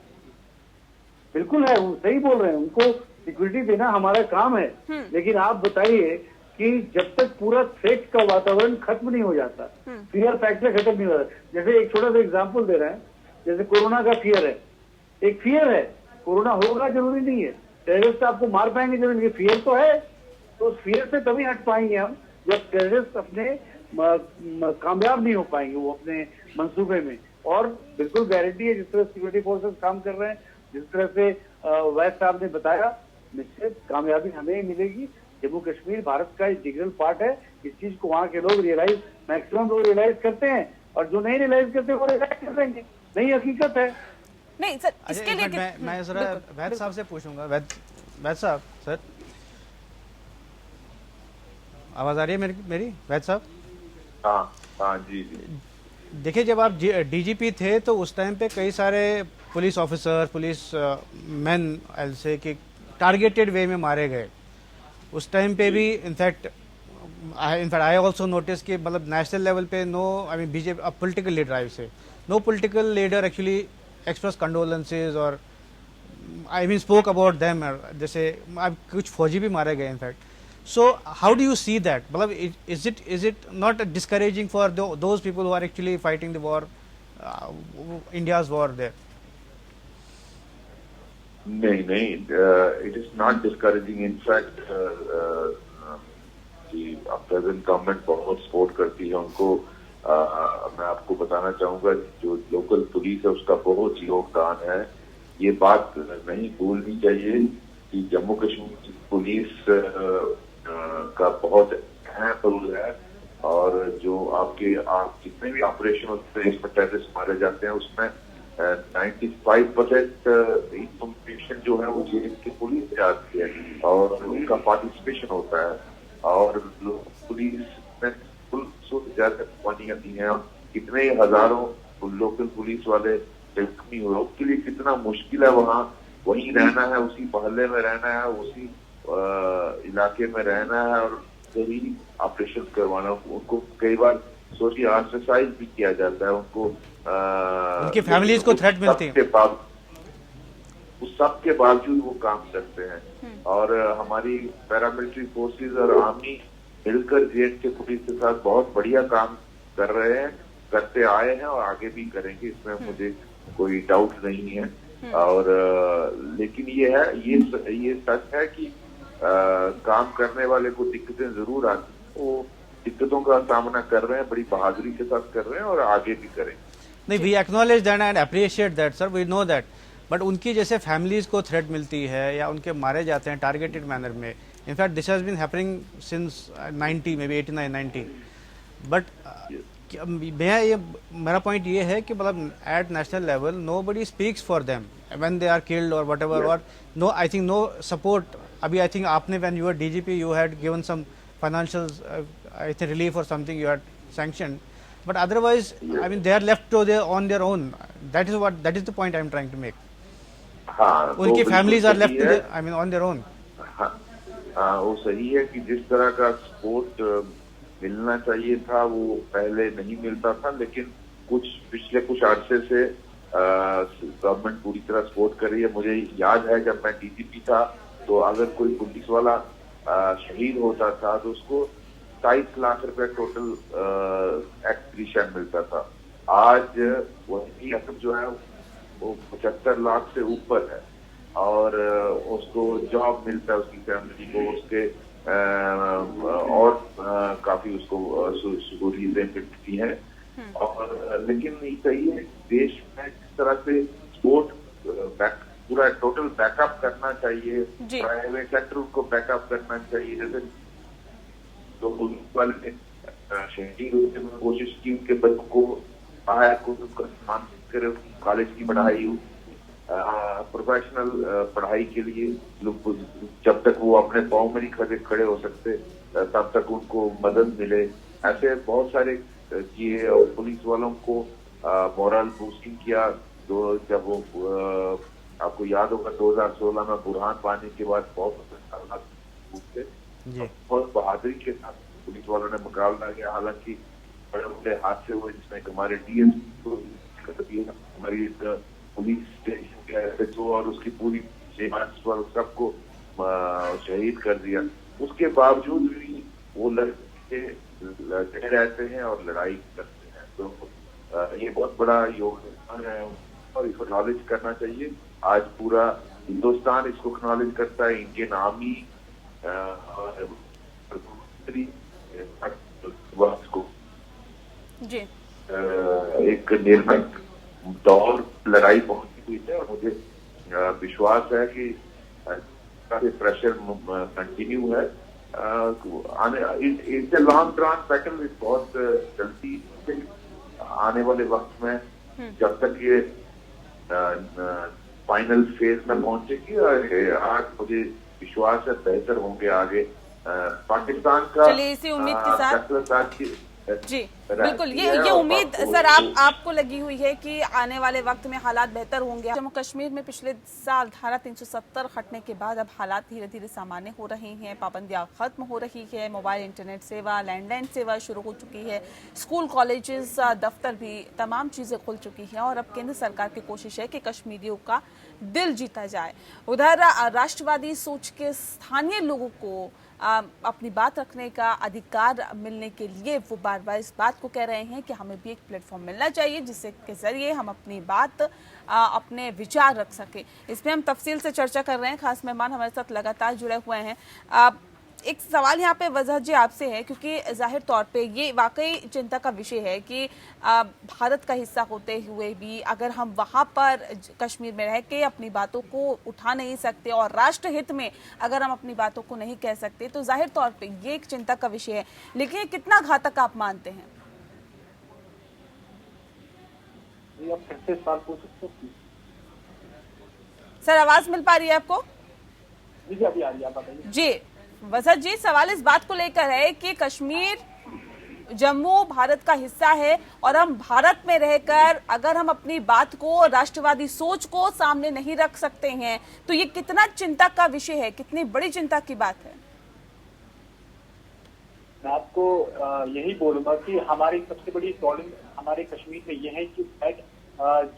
बिल्कुल है, वो सही बोल रहे हैं, उनको सिक्योरिटी देना हमारा काम है। लेकिन आप बताइए कि जब तक पूरा थ्रेट का वातावरण खत्म नहीं हो जाता, फियर फैक्टर खत्म नहीं हो जाता। जैसे एक छोटा सा एग्जांपल दे रहे हैं, जैसे कोरोना का फियर है, एक फियर है, कोरोना होगा जरूरी नहीं है, टेररिस्ट आपको मार पाएंगे जरूरी नहीं, फियर तो है। तो उस फियर से तभी हट पाएंगे हम जब टेररिस्ट अपने कामयाब नहीं हो पाएंगे वो अपने मंसूबे में। और बिल्कुल गारंटी है, जिस तरह सिक्योरिटी फोर्सेस काम कर रहे हैं, जिस तरह से वैद साहब ने बताया, निश्चित कामयाबी हमें ही मिलेगी। जम्मू कश्मीर भारत का इंटीग्रल पार्ट है। इस चीज को वहाँ के लोग रियलाइज, मैक्सिमम लोग रियलाइज करते हैं, और जो नहीं रियलाइज करते वो रियलाइज कर देंगे। नहीं, हकीकत है। नहीं सर, इसके लिए मैं जरा वैद साहब से पूछूंगा। वैद साहब, सर आवाज आ रही है मेरी वैद साहब? हाँ जी। देखिए, जब आप डीजीपी थे तो उस टाइम पे कई सारे पुलिस ऑफिसर, पुलिस मैन ऐसे कि टारगेटेड वे में मारे गए। उस टाइम पे भी इनफैक्ट आई ऑल्सो नोटिस कि मतलब नेशनल लेवल पे BJP political leader, I say no political leader actually express condolences और स्पोक अबाउट देम। जैसे अब कुछ फौजी भी मारे गए in fact. So how do you see that? मतलब is it not discouraging for those people who are actually fighting the war, India's war there? नहीं, it is not discouraging. In fact, present government बहुत support करती है उनको। मैं आपको बताना चाहूंगा, जो लोकल पुलिस है उसका बहुत योगदान है। ये बात नहीं भूलनी चाहिए कि जम्मू कश्मीर की पुलिस का बहुत अहम रोल है। और जो आपके जितने भी ऑपरेशन होते हैं इसमें टेररिस्ट मारे जाते हैं, उसमें 95% इंफॉर्मेशन जो है वो जेल की पुलिस से आती है और उनका पार्टिसिपेशन होता है। और पुलिस में ज्यादा पानियां दी हैं, कितने हजारों लोकल पुलिस वाले जख्मी हुए, उसके लिए कितना मुश्किल है वहाँ वहीं रहना है, उसी मोहल्ले में रहना है, उसी इलाके में रहना है और सही ऑपरेशन करवाना। उनको कई बार सोचिए ऑस्ट्रेसाइज भी किया जाता है, उनको उनकी फैमिलीज को थ्रेट मिलती है, उस सब के बावजूद वो काम करते हैं। और हमारी पैरामिलिट्री फोर्सेस और आर्मी मिलकर जेट के पुलिस के साथ बहुत बढ़िया काम कर रहे हैं, करते आए हैं और आगे भी करेंगे, इसमें मुझे कोई डाउट नहीं है। और लेकिन ये सच है कि काम करने वाले को दिक्कतें जरूर आती, वो दिक्कतों का सामना कर रहे हैं, बड़ी बहादुरी के साथ कर रहे हैं और आगे भी करेंगे। नहीं, we acknowledge that and appreciate that sir, we know that. But उनकी जैसे फैमिलीज को थ्रेट मिलती है या उनके मारे जाते हैं टारगेटेड मैनर में, in fact this has been happening since 90 may be 89-90। But मेरा पॉइंट ये है कि मतलब at national level nobody speaks for them when they are killed और व्हाटएवर, और no, I think no support. अभी आई थिंक आपने when you were DGP you had given some financial I think relief और something you had sanctioned, but otherwise they are left to on their own. That is the point I am trying to make. हाँ, उनकी families are left to on their own. हाँ, वो सही है कि जिस तरह का सपोर्ट मिलना चाहिए था वो पहले नहीं मिलता था, लेकिन पिछले कुछ अरसे से गवर्नमेंट पूरी तरह सपोर्ट कर रही है। मुझे याद है जब मैं डीजीपी था तो अगर कोई पुलिस वाला शहीद होता था तो उसको 27 लाख रुपए टोटल एक्सक्रीशन मिलता था। आज वही रकम जो है वो 75 लाख से ऊपर है और उसको जॉब मिलता है, उसकी फैमिली को, उसके और काफी उसको सहूलियतें मिलती हैं। और लेकिन ये सही है, देश में जिस तरह से स्पोर्ट पूरा टोटल बैकअप करना चाहिए, प्राइवेट सेक्टर को बैकअप करना चाहिए। जैसे तो पुलिस वाले ने शहीद कोशिश की उनके बच्चों को बाहर को सम्मान करे, कॉलेज की पढ़ाई, प्रोफेशनल पढ़ाई के लिए लोग जब तक वो अपने पाँव में नहीं खड़े हो सकते तब तक उनको मदद मिले। ऐसे बहुत सारे किए और पुलिस वालों को मोरल बूस्टिंग किया। जब वो आपको याद होगा 2016 में बुरहान पानी के बाद बहुत बहादुरी के साथ पुलिस वालों ने मुकाबला किया। हालांकि बड़े बड़े हादसे हुए जिसमें हमारे डीएसपी, हमारी पुलिस स्टेशन के एसएचओ और उसकी पूरी सबको शहीद कर दिया। उसके बावजूद भी वो लड़के लड़ते रहते हैं और लड़ाई करते हैं। तो ये बहुत बड़ा योगदान है और इसको एक्नॉलेज करना चाहिए। आज पूरा हिंदुस्तान इसको एक्नॉलेज करता है। इंडियन आर्मी को जी एक निर्णायक दौर लड़ाई पहुंची हुई है और मुझे विश्वास है कि प्रेशर कंटिन्यू है। It's a long run battle, बहुत जल्दी आने वाले वक्त में जब तक ये फाइनल फेज में पहुंचेगी, आज मुझे विश्वास है बेहतर होंगे आगे। पाकिस्तान का चलिए इसी उम्मीद के साथ जी बिल्कुल ये उम्मीद सर आपको लगी हुई है कि आने वाले वक्त में हालात बेहतर होंगे। जम्मू कश्मीर में पिछले साल धारा 370 हटने के बाद अब हालात धीरे धीरे सामान्य हो रहे हैं। पाबंदियां खत्म हो रही है, मोबाइल इंटरनेट सेवा, लैंडलाइन सेवा शुरू हो चुकी है, स्कूल कॉलेजेस दफ्तर भी तमाम चीजें खुल चुकी हैं और अब केंद्र सरकार की कोशिश है कि कश्मीरियों का दिल जीता जाए। उधर राष्ट्रवादी सोच के स्थानीय लोगों को अपनी बात रखने का अधिकार मिलने के लिए वो बार बार इस बात को कह रहे हैं कि हमें भी एक प्लेटफॉर्म मिलना चाहिए जिससे के जरिए हम अपनी बात अपने विचार रख सके। इसमें हम तफसील से चर्चा कर रहे हैं, खास मेहमान हमारे साथ लगातार जुड़े हुए हैं। एक सवाल यहाँ पे वजह जी आपसे है, क्योंकि जाहिर तौर पे ये वाकई चिंता का विषय है कि भारत का हिस्सा होते हुए भी अगर हम वहाँ पर कश्मीर में रह के अपनी बातों को उठा नहीं सकते और राष्ट्र हित में अगर हम अपनी बातों को नहीं कह सकते तो जाहिर तौर पे ये एक चिंता का विषय है। लेकिन ये कितना घातक आप मानते हैं? सर आवाज मिल पा रही है आपको? जी वजह जी, सवाल इस बात को लेकर है कि कश्मीर जम्मू भारत का हिस्सा है और हम भारत में रहकर अगर हम अपनी बात को, राष्ट्रवादी सोच को सामने नहीं रख सकते हैं तो ये कितना चिंता का विषय है, कितनी बड़ी चिंता की बात है? मैं आपको यही बोलूंगा कि हमारी सबसे बड़ी प्रॉब्लम हमारे कश्मीर में यह है कि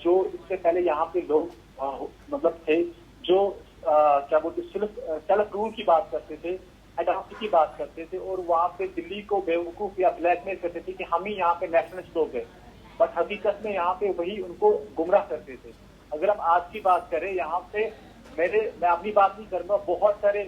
जो इससे पहले यहाँ पे लोग मतलब थे जो क्या बोलते सेल्फ रूल की बात करते थे, अडॉप्ट की बात करते थे और वहाँ पे दिल्ली को बेवकूफ या ब्लैकमेल करते थे कि हम ही यहाँ पे नेशनलिस्ट लोग हैं, बट हकीकत में यहाँ पे वही उनको गुमराह करते थे। अगर हम आज की बात करें यहाँ पे मैं अपनी बात नहीं करूंगा, बहुत सारे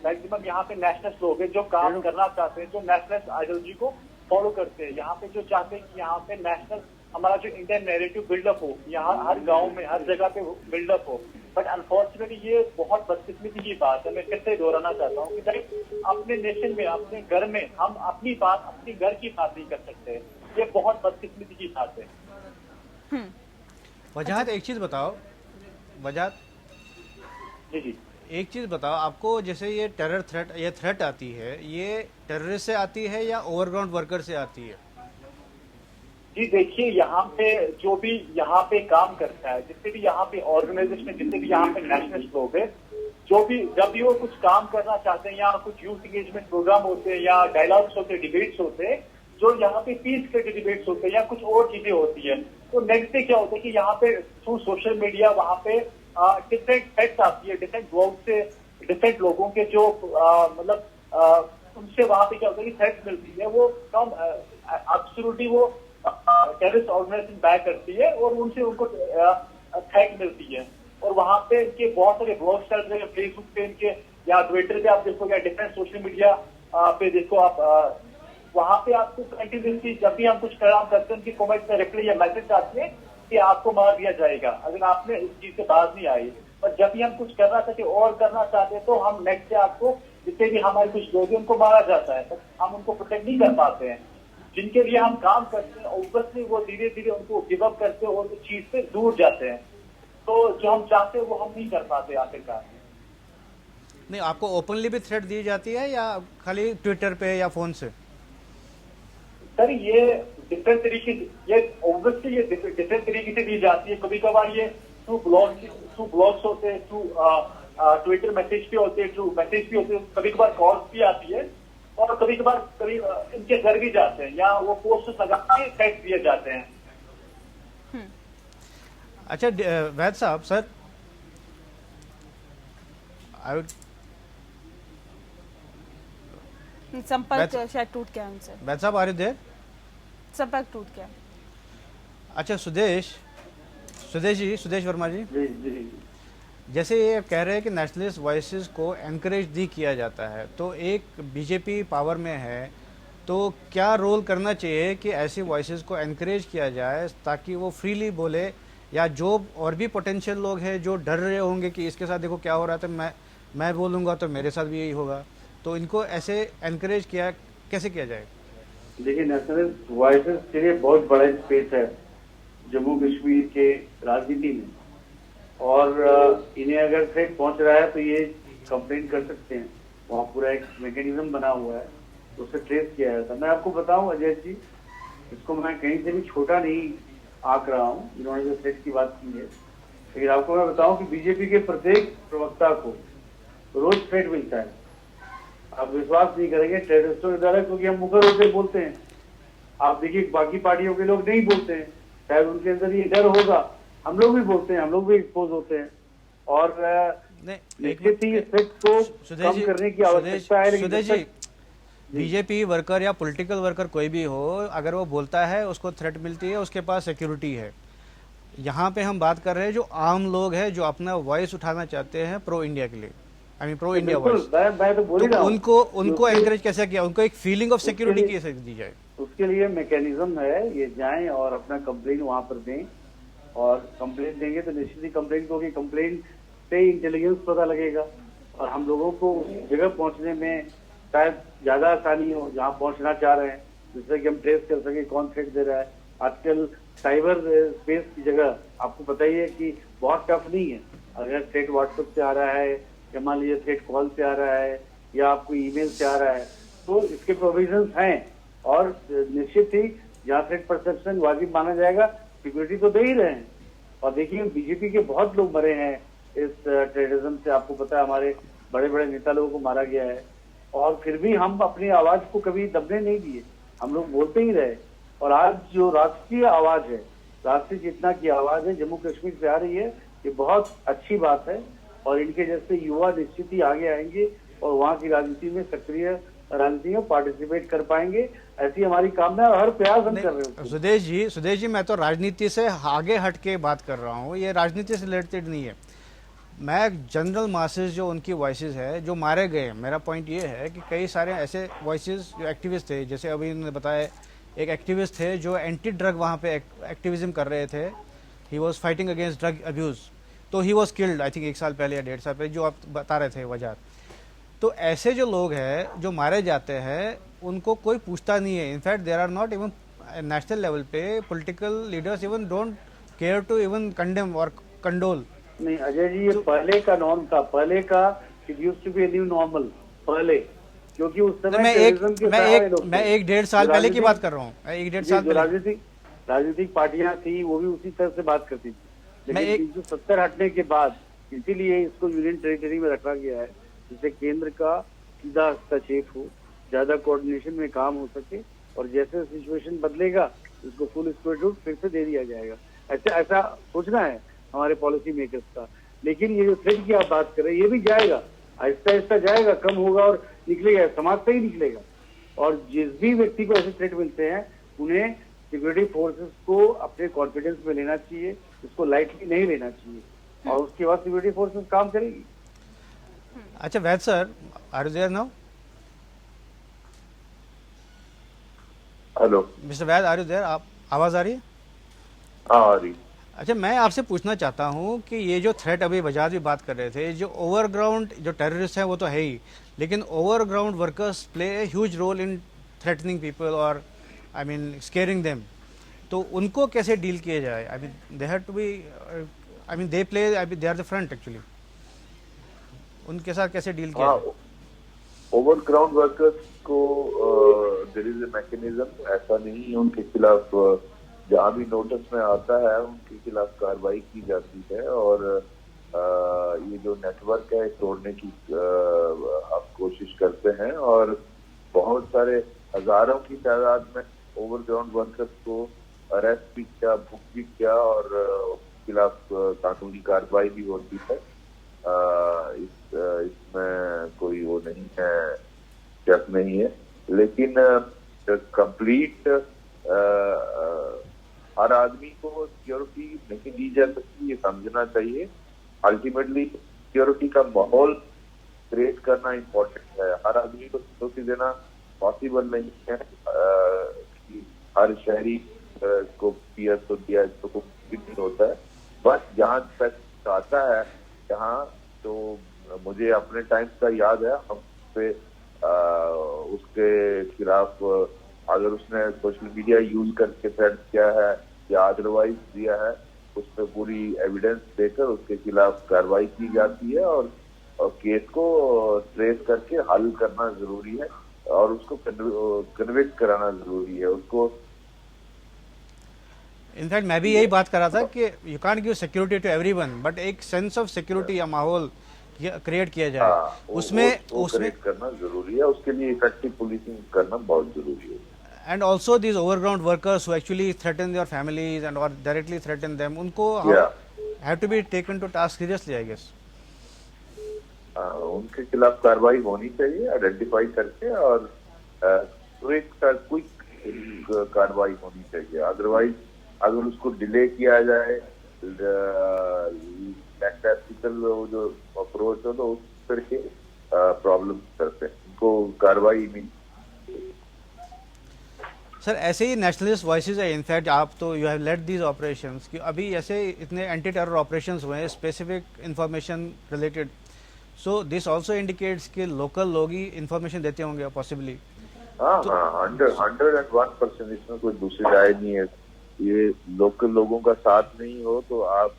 मैक्सिमम यहाँ पे नेशनलिस्ट लोग हैं जो काम करना चाहते हैं, जो नेशनलिस्ट आइडियोलॉजी को फॉलो करते हैं, यहाँ पे जो चाहते हैं कि यहाँ पे नेशनल हमारा जो इंडियन नैरेटिव बिल्डअप हो, यहाँ हर गांव में हर जगह पे बिल्डअप हो। बट अनफॉर्चुनेटली ये बहुत बदकिस्मती की बात है। मैं फिर से दोहराना चाहता हूँ कि भाई अपने नेशन में, अपने घर में हम अपनी बात, अपनी घर की बात नहीं कर सकते। ये बहुत बदकिस्मती की बात है। वजाहत एक चीज बताओ, वजाहत जी एक चीज बताओ, आपको जैसे ये टेरर थ्रेट, ये थ्रेट आती है, ये टेररिस्ट से आती है या ओवरग्राउंड वर्कर से आती है? जी देखिए, यहाँ पे जो भी यहाँ पे काम करता है, जितने भी यहाँ पे ऑर्गेनाइजेशन, जितने भी यहाँ पे नेशनलिस्ट लोग हैं, जो भी जब भी वो कुछ काम करना चाहते हैं या कुछ यूथ एंगेजमेंट प्रोग्राम होते हैं या डायलॉग्स होते हैं, डिबेट्स होते हैं, जो यहाँ पे पीस के डिबेट्स होते हैं या कुछ और चीजें होती है, तो नेक्स्ट डे क्या होता है कि यहाँ पे थ्रू सोशल मीडिया वहाँ पे डिफरेंट फैक्ट्स आती है, डिफरेंट ब्लॉग से डिफरेंट लोगों के जो मतलब उनसे वहाँ पे क्या होता है कि थ्रेट्स मिलती है, वो कम एब्सोल्युटली वो टेररिस्ट ऑर्गेनाइजेशन बैक करती है और उनसे उनको थ्रेट मिलती है। और वहाँ पे इनके बहुत सारे ब्लॉग्स चल रहे हैं, फेसबुक पे इनके या ट्विटर पे आप देखो या डिफरेंट सोशल मीडिया पे देखो आप, वहां पे आपको कंटिन्यूसली जब भी हम कुछ काम करते हैं उनकी कमेंट में रिप्लाई या मैसेज आते हैं कि आपको मार दिया जाएगा अगर आपने इस चीज से बाज नहीं आई। और जब भी हम कुछ करना चाहते और करना चाहते हैं तो हम नेक्स्ट से आपको जितने भी हमारे कुछ लोग हैं उनको मारा जाता है, तो हम उनको प्रोटेक्ट नहीं कर पाते हैं। जिनके लिए हम काम करते हैं ऑब्वियसली वो धीरे धीरे उनको गिव अप करते हैं और उस चीज से दूर जाते हैं। तो जो हम चाहते हैं वो हम नहीं कर पाते आखिरकार। नहीं, आपको ओपनली भी थ्रेट दी जाती है या खाली ट्विटर पे या फोन से? सर ये डिफरेंट तरीके से, ये ऑब्वियसली ये डिफरेंट तरीके से दी जाती है। कभी कभार ये थ्रू ब्लॉग्स होते हैं, थ्रू ट्विटर मैसेज भी होते हैं, थ्रू मैसेज भी होते हैं, कभी कभार कॉल्स भी आती है और कभी कभार कभी इनके घर भी जाते हैं या वो पोस्ट लगा के थ्रेट दिए जाते हैं। अच्छा वैद साहब, सर आई वुड संपर्क शायद टूट गया उनसे। वैद साहब आ रहे थे? संपर्क टूट गया। अच्छा सुदेश वर्मा जी, जी जी। जैसे ये कह रहे हैं कि नेशनलिस्ट वॉइसेस को एनकरेज नहीं किया जाता है, तो एक बीजेपी पावर में है तो क्या रोल करना चाहिए कि ऐसी वॉइसेस को एनकरेज किया जाए ताकि वो फ्रीली बोले, या जो और भी पोटेंशियल लोग हैं जो डर रहे होंगे कि इसके साथ देखो क्या हो रहा था, मैं बोलूँगा तो मेरे साथ भी यही होगा, तो इनको ऐसे एनकरेज कैसे किया जाए? देखिए, नेशनलिस्ट वॉइसेस के लिए बहुत बड़ा स्पेस है जम्मू कश्मीर के राजनीति में, और इन्हें अगर थ्रेट पहुंच रहा है तो ये कंप्लेंट कर सकते हैं। वहाँ पूरा एक मैकेनिज्म बना हुआ है, तो उसे ट्रेस किया जाता है। मैं आपको बताऊं अजय जी, इसको मैं कहीं से भी छोटा नहीं आंक रहा हूँ, इन्होंने जो थ्रेट की बात की है, लेकिन आपको मैं बताऊं कि बीजेपी के प्रत्येक प्रवक्ता को रोज थ्रेट मिलता है। आप विश्वास नहीं करेंगे टेररिस्टों के द्वारा, क्योंकि हम मुखर होकर बोलते हैं। आप देखिए बाकी पार्टियों के लोग नहीं बोलते हैं, शायद उनके अंदर ये डर होगा। हम लोग भी बोलते हैं, हम लोग भी एक्सपोज होते हैं, और निश्चित ही इफेक्ट को कम करने की आवश्यकता है। सुदेश जी, बीजेपी वर्कर या पॉलिटिकल वर्कर कोई भी हो, अगर वो बोलता है उसको थ्रेट मिलती है, उसके पास सिक्योरिटी है। यहाँ पे हम बात कर रहे हैं जो आम लोग हैं जो अपना वॉइस उठाना चाहते हैं प्रो इंडिया के लिए, I mean pro India voice, मैं तो बोल ही रहा हूं। उनको एनकरेज कैसे किया, उनको एक फीलिंग ऑफ सिक्योरिटी कैसे दी जाए? उसके लिए मैकेनिज्म है, ये जाएं और अपना कंप्लेंट वहां पर दें, और कंप्लेंट देंगे तो निश्चित ही कंप्लेंट होगी, कंप्लेंट से इंटेलिजेंस पता लगेगा और हम लोगों को उस जगह पहुंचने में शायद ज्यादा आसानी हो जहां पहुंचना चाह रहे हैं, जिससे कि हम ट्रेस कर सके कौन थ्रेट दे रहा है। आजकल साइबर स्पेस की जगह आपको पता ही है कि बहुत टफ नहीं है। अगर थ्रेट व्हाट्सएप से आ रहा है या मान लीजिए थ्रेट कॉल से आ रहा है या आपको ईमेल से आ रहा है, तो इसके प्रोविजंस हैं, और निश्चित ही जहाँ थ्रेट परसेप्शन वाजिब माना जाएगा, सिक्योरिटी तो दे ही रहे हैं। और देखिए बीजेपी के बहुत लोग मरे हैं इस टेररिज्म से, आपको पता है हमारे बड़े बड़े नेता लोगों को मारा गया है, और फिर भी हम अपनी आवाज को कभी दबने नहीं दिए, हम लोग बोलते ही रहे। और आज जो राष्ट्रीय आवाज है, राष्ट्रीय चेतना की आवाज है, जम्मू कश्मीर से आ रही है, ये बहुत अच्छी बात है। और इनके जैसे युवा निश्चित ही आगे आएंगे और वहाँ की राजनीति में सक्रिय राजनीति में पार्टिसिपेट कर पाएंगे, ऐसी हमारी कामना है और हर प्रयास हम कर रहे हैं। सुदेश जी, मैं तो राजनीति से आगे हट के बात कर रहा हूँ, ये राजनीति से रिलेटेड नहीं है। मैं जनरल मासेस जो उनकी वॉइसेस है जो मारे गए, मेरा पॉइंट ये है कि कई सारे ऐसे वॉइसेस जो एक्टिविस्ट थे, जैसे अभी उन्होंने बताया एक एक्टिविस्ट थे जो एंटी ड्रग वहाँ पे एक्टिविज्म कर रहे थे, he was fighting against drug abuse, तो he was killed I think 1 साल पहले या 1.5 साल पहले, जो आप बता रहे थे वजह। तो ऐसे जो लोग हैं जो मारे जाते हैं उनको कोई पूछता नहीं है। In fact there are not even national level पे political leaders even don't care to even condemn और कंडोल। नहीं अजय जी, ये पहले का नॉर्म था, पहले का it used to be a new normal पहले, क्योंकि उस समय मैं 1.5 साल पहले की बात कर रहा हूँ, 1.5 साल पहले राजनीतिक पार्टियां थी वो भी उसी तरह से बात करती थी, लेकिन 370 हटने के बाद इसीलिए इसको यूनियन टेरिटरी में रखा गया है, जिससे केंद्र का सीधा हस्तक्षेप हो, ज्यादा कोऑर्डिनेशन में काम हो सके, और जैसे सिचुएशन बदलेगा इसको फुल स्क्वाड फिर से दे दिया जाएगा। ऐसा सोचना है हमारे पॉलिसी मेकर्स का। लेकिन ये जो थ्रेट की आप बात कर रहे हैं, ये भी जाएगा, आहिस्ता आहिस्ता जाएगा, कम होगा और निकलेगा, समाज से ही निकलेगा। और जिस भी व्यक्ति को ऐसे थ्रेट मिलते हैं उन्हें सिक्योरिटी फोर्सेस को अपने कॉन्फिडेंस में लेना चाहिए, इसको लाइटली नहीं लेना चाहिए, और उसके बाद सिक्योरिटी फोर्सेस काम करेगी। अच्छा Vaid sir, are you there now? Hello. Mister Vaid, are you there? आप, आवाज आ रही है? हाँ आ रही। अच्छा, मैं आपसे पूछना चाहता हूँ कि ये जो थ्रेट अभी बजाज भी बात कर रहे थे, जो ओवरग्राउंड जो टेररिस्ट हैं वो तो है ही, लेकिन overground workers play a huge role in threatening people और आई मीन स्केयरिंग देम, तो उनको कैसे डील किया जाए? I mean they have to be, I mean they play, I mean they are the front actually, उनके साथ कैसे deal किया हाँ, जाए? ओवरग्राउंड वर्कर्स को देयर इज ए मैकेनिज्म, ऐसा नहीं है उनके खिलाफ जहाँ भी नोटिस में आता है उनके खिलाफ कार्रवाई की जाती है। और ये जो नेटवर्क है तोड़ने की हम कोशिश करते हैं, और बहुत सारे हजारों की तादाद में ओवरग्राउंड वर्कर्स को अरेस्ट भी किया, बुक भी किया, और उनके खिलाफ कानूनी कार्रवाई भी होती है। इसमें कोई वो नहीं है, शक नहीं है, लेकिन कंप्लीट हर आदमी को सिक्योरिटी नहीं दी जा सकती, ये समझना चाहिए। अल्टीमेटली सिक्योरिटी का माहौल क्रिएट करना इम्पोर्टेंट है। हर आदमी को सिक्योरिटी देना पॉसिबल नहीं है कि हर शहरी को पीएस तो दिया तो कुछ नहीं होता है। बस जहाँ तक आता है जहाँ, तो मुझे अपने टाइम का याद है, हम पे उसके खिलाफ अगर उसने सोशल मीडिया यूज करके थ्रेट किया है या अदरवाइज दिया है, उस पर पूरी एविडेंस देकर उसके खिलाफ कार्रवाई की जाती है, और केस को ट्रेस करके हल करना जरूरी है, और उसको कन्विक्ट कराना जरूरी है उसको। इनफैक्ट मैं भी यही बात कर रहा था कि you can't give security to everyone, but एक सेंस ऑफ सिक्योरिटी या माहौल क्रिएट किया जाए, उसमें क्रिएट करना जरूरी है। उसके लिए इफेक्टिव पुलिसिंग करना बहुत जरूरी है। And also these overground workers who actually threaten their families and और डायरेक्टली थ्रेटन देम, उनको have to be taken to task seriously, I guess. उनके खिलाफ कार्रवाई होनी चाहिए, आइडेंटिफाई करके, और क्विक कार्रवाई होनी चाहिए। अदरवाइज अगर उसको डिले किया जाए, टैक्टिकल जो अप्रोच हो, तो उस तरह के प्रॉब्लम करते हैं, उनको कार्रवाई नहीं। सर ऐसे ही नेशनलिस्ट वॉइसेस है, इनफैक्ट आप तो you have led these operations कि अभी ऐसे इतने एंटी टेरर ऑपरेशंस हुए हैं specific information related, so this also indicates कि लोकल लोग ही इंफॉर्मेशन देते होंगे पॉसिबली। हाँ हाँ, 101%, इसमें कोई दूसरी राय नहीं है। ये लोकल लोगों का साथ नहीं हो तो आप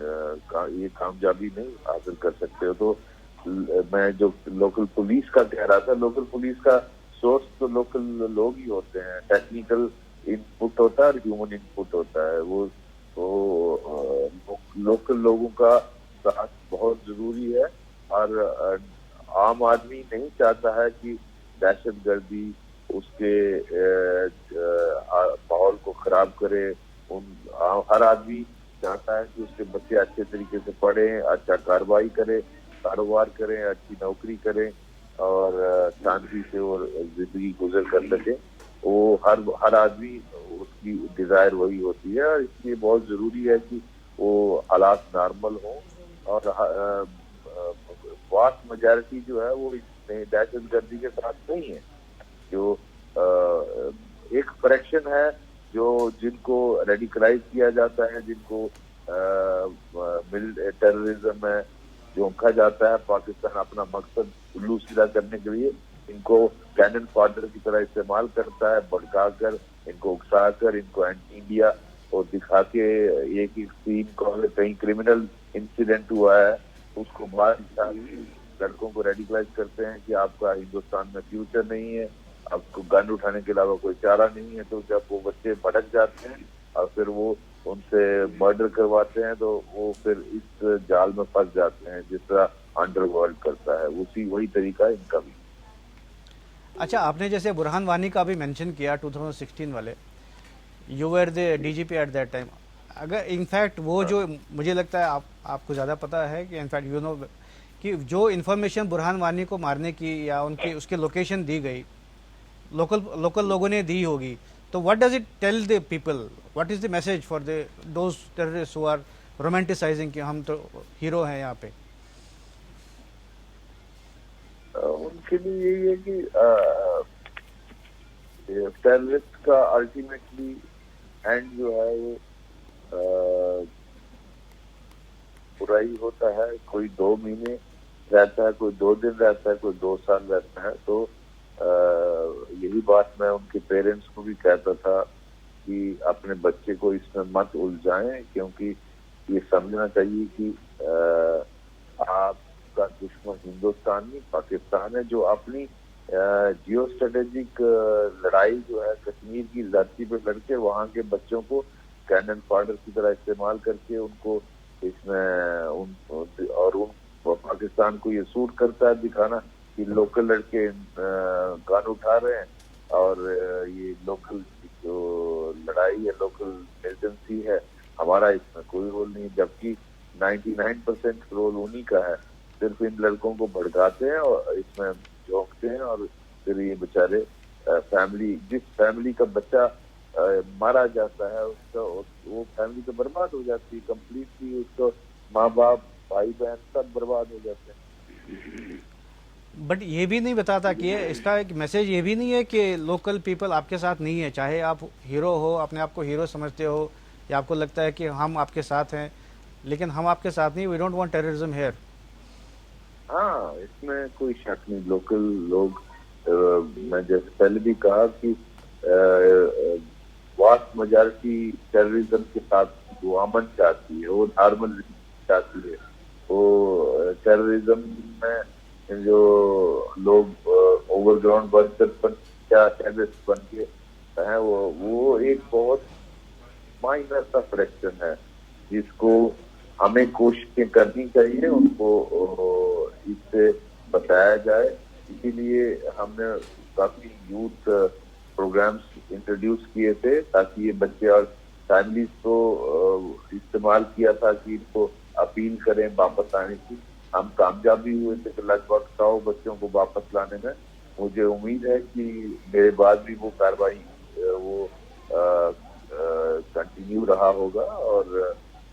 ये कामयाबी नहीं हासिल कर सकते हो। तो मैं जो लोकल पुलिस का कह रहा था, लोकल पुलिस का सोर्स तो लोकल लोग ही होते हैं। टेक्निकल इनपुट होता है और ह्यूमन इनपुट होता है। वो लोकल लोगों का साथ बहुत जरूरी है, और आम आदमी नहीं चाहता है कि दहशतगर्दी उसके माहौल को खराब करे। हर आदमी चाहता है कि उसके बच्चे अच्छे तरीके से पढ़ें, अच्छा कार्रवाई करें, कारोबार करें, अच्छी नौकरी करें, और शांति से और जिंदगी गुजर कर सके। वो हर आदमी उसकी डिजायर वही होती है, और इसलिए बहुत जरूरी है कि वो हालात नॉर्मल हों। और वास्ट मेजॉरिटी जो है वो दहशतगर्दी के साथ नहीं है। जो एक फ्रैक्शन है जो जिनको रेडिकलाइज किया जाता है, जिनको टेररिज्म में झोंका जाता है। पाकिस्तान अपना मकसद उल्लू सीधा करने के लिए इनको कैनन फॉडर की तरह इस्तेमाल करता है, भड़काकर, इनको उकसाकर, इनको एंटी इंडिया और दिखा के एक सीन को कहीं क्रिमिनल इंसिडेंट हुआ है उसको बाद लड़कों को रेडिकलाइज करते हैं कि आपका हिंदुस्तान में फ्यूचर नहीं है, आपको गन उठाने के अलावा कोई चारा नहीं है। तो जब वो बच्चे भटक जाते हैं और फिर वो उनसे मर्डर करवाते हैं, तो वो फिर इस जाल में फंस जाते हैं जिस तरह अंडरवर्ल्ड करता है। वही तरीका है इनका भी। अच्छा, आपने जैसे बुरहान वानी का भी मेंशन किया 2016 वाले, you were the DGP at that time. अगर इनफैक्ट वो जो मुझे लगता है आपको ज़्यादा पता है कि इनफैक्ट यू नो कि जो इन्फॉर्मेशन बुरहान वानी को मारने की या उनकी उसके लोकेशन दी गई लोकल लोगों ने दी होगी, तो what does it tell the people, what is the message for those terrorist who are romanticising कि हम तो हीरो हैं यहाँ पे? उसके लिए यही है कि टेररिस्ट का अल्टीमेटली एंड जो है वो बुराई होता है। कोई 2 महीने रहता है, कोई 2 दिन रहता है, कोई 2 साल रहता है। तो यही बात मैं उनके पेरेंट्स को भी कहता था कि अपने बच्चे को इसमें मत उलझाएं, क्योंकि ये समझना चाहिए कि आपका दुश्मन हिंदुस्तान नहीं पाकिस्तान है, जो अपनी जियो स्ट्रेटेजिक लड़ाई जो है कश्मीर की धरती पे लड़के वहां के बच्चों को कैनन फॉडर की तरह इस्तेमाल करके उनको इसमें उन पाकिस्तान को ये सूट करता है दिखाना कि लोकल लड़के गन उठा रहे हैं और ये लोकल जो लड़ाई है, लोकल एजेंसी है, हमारा इसमें कोई रोल नहीं, जबकि 99% रोल उन्हीं का है। सिर्फ इन लड़कों को भड़काते हैं और इसमें झोंकते हैं और फिर ये बेचारे फैमिली, जिस फैमिली का बच्चा मारा जाता है उसका वो फैमिली तो बर्बाद हो जाती है कंप्लीटली, उसको माँ बाप भाई बहन सब बर्बाद हो जाते हैं। बट ये भी नहीं बताता कि इसका एक मैसेज ये भी नहीं है कि लोकल पीपल आपके साथ नहीं है, चाहे आप हीरो हो, अपने आप को हीरो समझते हो या आपको लगता है कि हम आपके साथ हैं, लेकिन हम आपके साथ नहीं। We don't want terrorism here. हाँ, इसमें कोई शक नहीं। लोकल लोग मैं जैसे पहले भी कहा कि वास्ट मेजॉरिटी टेररिज्म के साथ वो अमन चाहती है, वो नॉर्मल चाहती है। वो टेररिज्म में जो लोग ओवरग्राउंड वर्कर बन क्या टेररिस्ट बन के हैं, वो एक बहुत माइनर सा फ्रैक्शन है जिसको हमें कोशिशें करनी चाहिए, उनको इससे बताया जाए। इसीलिए हमने काफी यूथ प्रोग्राम्स इंट्रोड्यूस किए थे ताकि ये बच्चे और फैमिलीज को इस्तेमाल किया था कि इनको अपील करें वापस आने की। हम कामयाब भी हुए थे लगभग 100 बच्चों को वापस लाने में। मुझे उम्मीद है कि मेरे बाद भी वो कार्रवाई वो कंटिन्यू रहा होगा और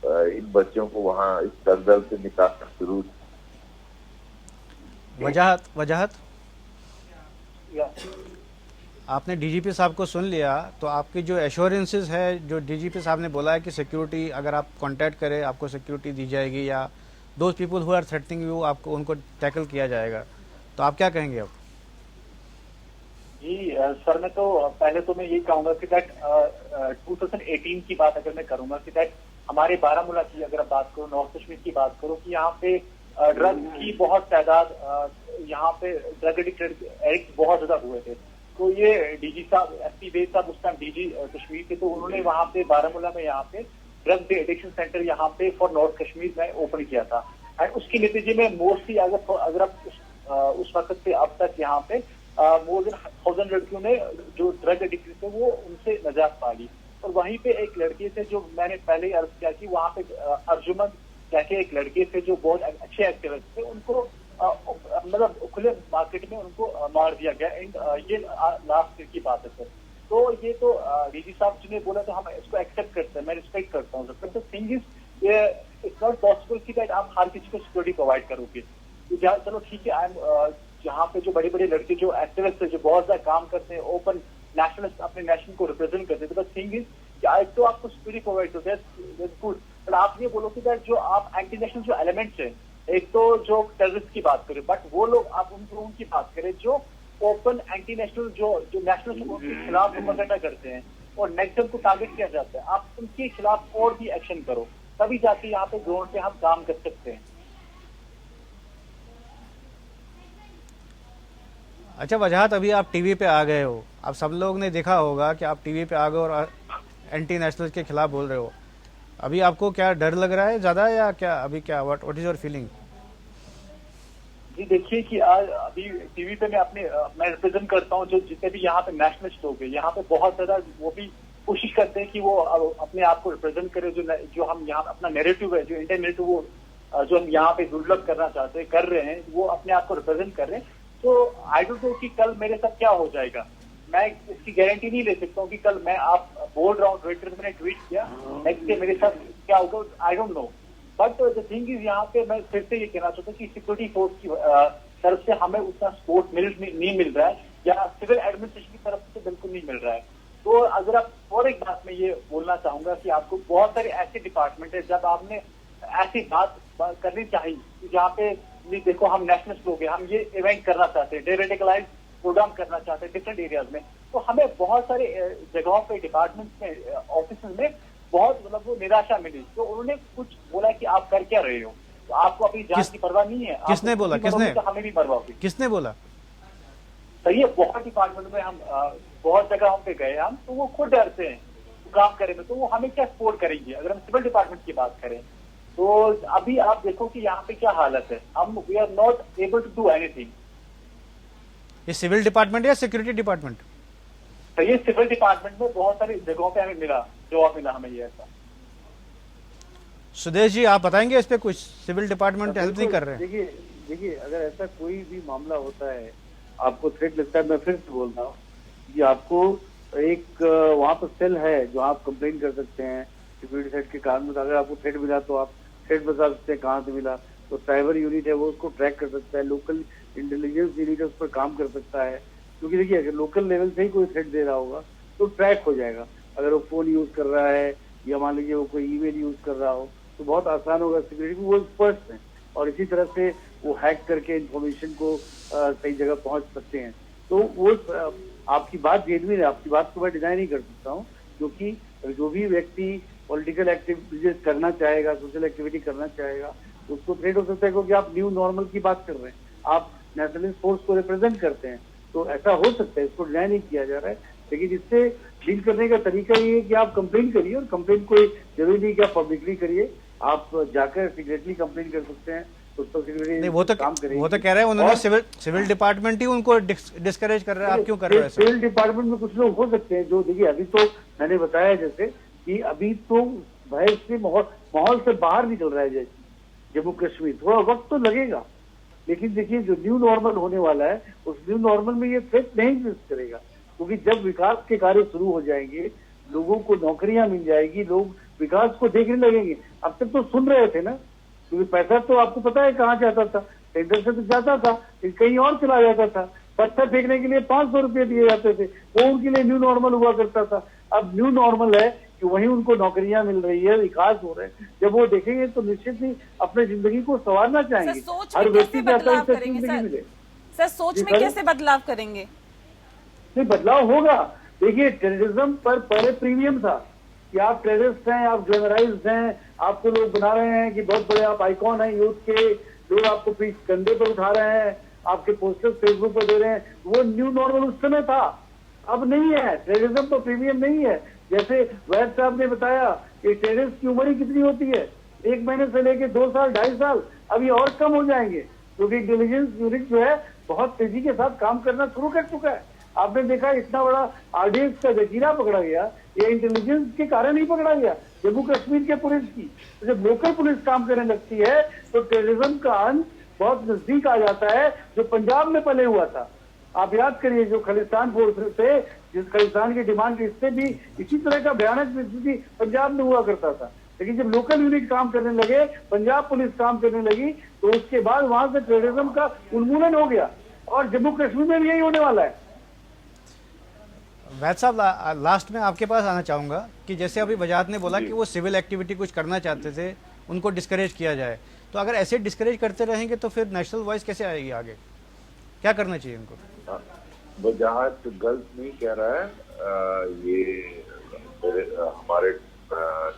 इन बच्चों को वहाँ इस दलदल से निकालना जरूर। वजाहत आपने डीजीपी साहब को सुन लिया, तो आपकी जो एश्योरेंसेस है, जो डीजीपी साहब ने बोला है कि सिक्योरिटी अगर आप कांटेक्ट करें आपको सिक्योरिटी दी जाएगी या those people who are threatening you आपको उनको टैकल किया जाएगा, तो आप क्या कहेंगे अब? जी सर, मैं तो पहले तो मैं ये कहूंगा कि दैट 2018 की बात अगर मैं करूंगा कि दैट हमारे बारामूला की अगर बात करूं, नॉर्थ कश्मीर की बात करूं कि यहाँ पे ड्रग की बहुत तादाद, यहाँ पे ड्रग एडिक्ट बहुत ज्यादा हुए थे। तो ये डीजी साहब, एसपी बेग साहब उस टाइम डीजी कश्मीर के, तो उन्होंने वहाँ पे बारामूला में यहाँ पे ड्रग एडिक्शन सेंटर यहाँ पे फॉर नॉर्थ कश्मीर में ओपन किया था। एंड उसके नतीजे में मोस्टली अगर आप उस वक्त से अब तक यहाँ पे मोर देन 1000 लड़कियों ने जो ड्रग एडिक्ट थे वो उनसे नजात पा ली। और वहीं पे एक लड़के थे जो मैंने पहले ही अर्ज किया कि वहाँ पे अर्जुमन कहके एक लड़के थे जो बहुत अच्छे एक्टिविस्ट थे, उनको मतलब खुले मार्केट में उनको मार दिया गया। एंड ये लास्ट ईयर की बात है सर। तो ये तो डीजी साहब जी ने बोला तो हम इसको एक्सेप्ट करते हैं, मैं रिस्पेक्ट करता हूँ। बट द थिंग इज ये इट्स नॉट पॉसिबल कि दैट आप हर किसी को सिक्योरिटी प्रोवाइड करोगे। तो चलो ठीक है, आई एम जहाँ पे जो बड़े बड़े लड़के जो एक्टिविस्ट है, जो बहुत ज्यादा काम करते हैं, ओपन नेशनलिस्ट अपने नेशन को रिप्रेजेंट करते हैं, तो बस थिंग इज कि आज तो आपको सिक्योरिटी प्रोवाइड हो, दैट्स गुड। बट आप ये बोलो कि दैट जो आप एंटी नेशनल जो एलिमेंट्स है, एक तो जो टेररिस्ट की बात करें, बट वो लोग आप उनकी बात करें जो ओपन एंटी नेशनल जो नेशनल के खिलाफ प्रोपेगेंडा करते हैं और नेक्स्ट को टारगेट किया जाता है, आप उनके खिलाफ और भी एक्शन करो, तभी जाके यहाँ पे ग्राउंड पे हम काम कर सकते हैं। अच्छा वजाहत, अभी आप टीवी पे आ गए हो, आप सब लोग ने देखा होगा कि आप टीवी पे आ गए और एंटी नेशनल के खिलाफ बोल रहे हो। अभी आपको क्या डर लग रहा है ज्यादा या क्या? अभी क्या व्हाट इज योर फीलिंग? जी देखिए कि आज अभी टीवी पे मैं रिप्रेजेंट करता हूँ जो जितने भी यहाँ पे नेशनलिस्ट लोग हैं, यहाँ पे बहुत ज्यादा वो भी कोशिश करते हैं कि वो अपने आप को रिप्रेजेंट करें, जो हम यहाँ अपना नैरेटिव है, जो इंडियन नैरेटिव वो जो हम यहाँ पे डेवलप करना चाहते हैं, कर रहे हैं, वो अपने आप को रिप्रेजेंट कर रहे हैं। तो आई डोंट नो कि कल मेरे साथ क्या हो जाएगा, मैं इसकी गारंटी नहीं ले सकता हूँ कि कल मैं आप बोल रहा हूँ ट्विटर मैंने ट्वीट किया, नेक्स्ट डे मेरे साथ क्या होगा I don't know. But the thing is यहाँ पे मैं फिर से ये कहना चाहता हूँ कि सिक्योरिटी फोर्स की तरफ से हमें उतना सपोर्ट नहीं मिल रहा है, या सिविल एडमिनिस्ट्रेशन की तरफ से बिल्कुल नहीं मिल रहा है। तो अगर आप और एक बात मैं ये बोलना चाहूंगा कि आपको बहुत सारे ऐसे डिपार्टमेंट है, जब आपने ऐसी बात करनी चाहिए जहाँ पे देखो हम नेशनलिस्ट लोग हैं, हम ये इवेंट करना चाहते हैं, डेरेडिकलाइज प्रोग्राम करना चाहते हैं डिफरेंट एरियाज में, तो हमें बहुत सारे जगहों पे डिपार्टमेंट में ऑफिस में बहुत मतलब वो निराशा मिली। तो उन्होंने कुछ बोला कि आप कर क्या रहे हो, तो आपको अपनी जान की परवाह नहीं है। किसने बोला? किसने? तो हमें भी परवाह होगी। किसने बोला? सही है, बहुत डिपार्टमेंट में हम बहुत जगहों पे गए हम, तो वो खुद डरते हैं काम करे में, तो वो हमें क्या सपोर्ट करेंगे। अगर हम सिविल डिपार्टमेंट की बात करें तो अभी आप देखो कि यहाँ पे क्या हालत है, हम we are not able to do anything. ये सिविल डिपार्टमेंट या सिक्योरिटी डिपार्टमेंट? तो ये सिविल डिपार्टमेंट में बहुत सारी जगहों पे हमें मिला, जवाब मिला हमें ये ऐसा। सुदेश जी आप बताएंगे इस पे कुछ? सिविल डिपार्टमेंट हेल्प नहीं कर रहे हैं। देखिए अगर ऐसा कोई भी मामला होता है, आपको थ्रेट लगता है, मैं फिर से बोल रहा हूँ कि आपको एक वहाँ पर सेल है जो आप कंप्लेन कर सकते हैं सिक्योरिटी थ्रेट के कारण। अगर आपको थ्रेट मिला तो आप थ्रेट बता सकते हैं कहाँ से मिला, तो साइबर यूनिट है वो उसको ट्रैक कर सकता है, लोकल इंटेलिजेंस यूनिट उस पर काम कर सकता है। क्योंकि देखिए अगर लोकल लेवल से ही कोई थ्रेट दे रहा होगा तो ट्रैक हो जाएगा। अगर वो फोन यूज कर रहा है या मान लीजिए वो कोई ईमेल यूज कर रहा हो तो बहुत आसान होगा सिक्योरिटी, वो एक्सपर्ट्स हैं और इसी तरह से वो हैक करके इंफॉर्मेशन को सही जगह पहुंच सकते हैं। तो वो आपकी बात जेन्युइन है, आपकी बात को मैं डिनाई नहीं कर सकता हूँ, क्योंकि जो भी व्यक्ति पॉलिटिकल एक्टिविटीज करना चाहेगा, सोशल एक्टिविटी करना चाहेगा, तो उसको थ्रेट हो सकता है, क्योंकि आप न्यू नॉर्मल की बात कर रहे हैं, आप नेशनलिस्ट फोर्स को रिप्रेजेंट करते हैं, तो ऐसा हो सकता है, इसको डिनाई नहीं किया जा रहा है। लेकिन इससे डील करने का तरीका ये है कि आप कंप्लेन करिए, और कंप्लेन कोई जरूरी नहीं कि आप पब्लिकली करिए, आप जाकर सीक्रेटली कंप्लेन कर सकते हैं। नहीं वो तो कह रहे हैं उन्होंने सिविल डिपार्टमेंट ही उनको डिस्करेज कर रहा है, आप क्यों कर रहे हैं? सिविल डिपार्टमेंट में कुछ लोग हो सकते हैं जो, देखिए अभी तो मैंने बताया जैसे कि अभी तो भय से माहौल से बाहर निकल रहा है जैसे जम्मू कश्मीर, थोड़ा वक्त तो लगेगा, लेकिन देखिए जो न्यू नॉर्मल होने वाला है उस न्यू नॉर्मल में ये थ्रेट नहीं एग्जिस्ट करेगा, क्योंकि जब विकास के कार्य शुरू हो जाएंगे, लोगों को नौकरियां मिल जाएगी, लोग विकास को देखने लगेंगे। अब तक तो सुन रहे थे ना, क्योंकि पैसा तो आपको पता है कहाँ जाता था, सेंटर से तो जाता था, कहीं और चला जाता था। पत्थर फेंकने के लिए 500 रुपये दिए जाते थे, वो उनके लिए न्यू नॉर्मल हुआ करता था। अब न्यू नॉर्मल है कि वहीं उनको नौकरियां मिल रही है, विकास हो रहा है। जब वो देखेंगे तो निश्चित ही अपने जिंदगी को संवारना चाहेंगे। हर व्यक्ति चाहता है उससे जिंदगी मिले। सर सोच में कैसे बदलाव करेंगे? नहीं, बदलाव होगा। देखिए टेररिज्म पर पहले प्रीमियम था कि आप टेररिस्ट हैं, आप ग्लैमराइज्ड हैं, आपको लोग बना रहे हैं कि बहुत बड़े आप आइकॉन हैं यूथ के, लोग आपको पीछ कंधे पर उठा रहे हैं, आपके पोस्टर्स फेसबुक पर दे रहे हैं। वो न्यू नॉर्मल उस समय था, अब नहीं है। टेररिज्म तो प्रीमियम नहीं है। जैसे वैद साहब ने बताया कि टेररिस्ट की उम्र ही कितनी होती है, 1 महीने से लेकर 2 साल 2.5 साल, अभी और कम हो जाएंगे, क्योंकि इंटेलिजेंस यूनिट जो है बहुत तेजी के साथ काम करना शुरू कर चुका है। आपने देखा इतना बड़ा आरडीएक्स का जजीरा पकड़ा गया, ये इंटेलिजेंस के कारण ही पकड़ा गया, जम्मू कश्मीर के पुलिस की। तो जब लोकल पुलिस काम करने लगती है तो टेररिज्म का अंत बहुत नजदीक आ जाता है, जो पंजाब में पहले हुआ था। आप याद करिए जो खालिस्तान फोर्सेस थे, जिस खालिस्तान की डिमांड इससे भी इसी तरह का भयानक स्थिति पंजाब में हुआ करता था। लेकिन जब लोकल यूनिट काम करने लगे, पंजाब पुलिस काम करने लगी, तो उसके बाद वहां से टेररिज्म का उन्मूलन हो गया, और जम्मू कश्मीर में भी यही होने वाला है। वैद साहब लास्ट में आपके पास आना चाहूँगा कि जैसे अभी वजाहत ने बोला कि वो सिविल एक्टिविटी कुछ करना चाहते थे, उनको डिस्करेज किया जाए, तो अगर ऐसे डिस्करेज करते रहेंगे तो फिर नेशनल वॉइस कैसे आएगी आगे? क्या करना चाहिए इनको? वजाहत गलत नहीं कह रहा है, ये हमारे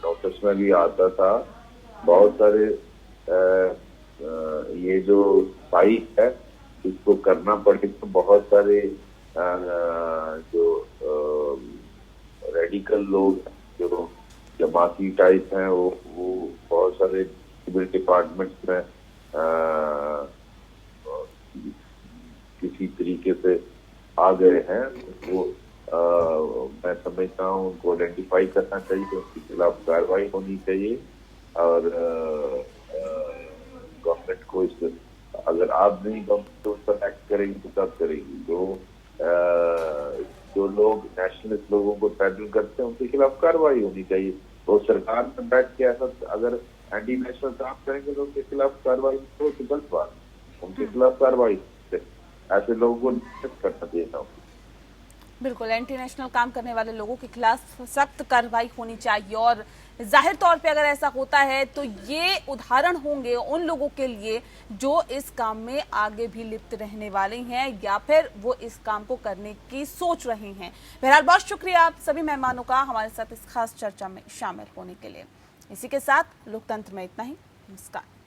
नोटिस में भी आता था। बहुत सारे ये जो स्पाइक है इसको करना पड़े, तो बहुत सारे जो रेडिकल लोग जो जमाती टाइप हैं वो बहुत सारे सिविल डिपार्टमेंट में किसी तरीके से आ गए हैं। वो मैं समझता हूँ उनको आइडेंटिफाई करना चाहिए, उनके खिलाफ कार्रवाई होनी चाहिए, और गवर्नमेंट को इस, अगर आप नहीं गवर्नमेंट उस पर एक्ट करेगी तो कब करेगी? जो लोग नेशनलिस्ट लोगों को पैडल करते हैं उनके खिलाफ कार्रवाई होनी चाहिए। तो सरकार में बैठ के ऐसा अगर एंटी नेशनल काम करेंगे तो उनके खिलाफ कार्रवाई तो गलत बात, उनके खिलाफ कार्रवाई ऐसे लोगों को निश्चित करना देता हूँ। बिल्कुल, एंटी नेशनल काम करने वाले लोगों के खिलाफ सख्त कार्रवाई होनी चाहिए और जाहिर तौर पे अगर ऐसा होता है तो ये उदाहरण होंगे उन लोगों के लिए जो इस काम में आगे भी लिप्त रहने वाले हैं या फिर वो इस काम को करने की सोच रहे हैं। बहरहाल बहुत शुक्रिया आप सभी मेहमानों का हमारे साथ इस खास चर्चा में शामिल होने के लिए। इसी के साथ लोकतंत्र में इतना ही। नमस्कार।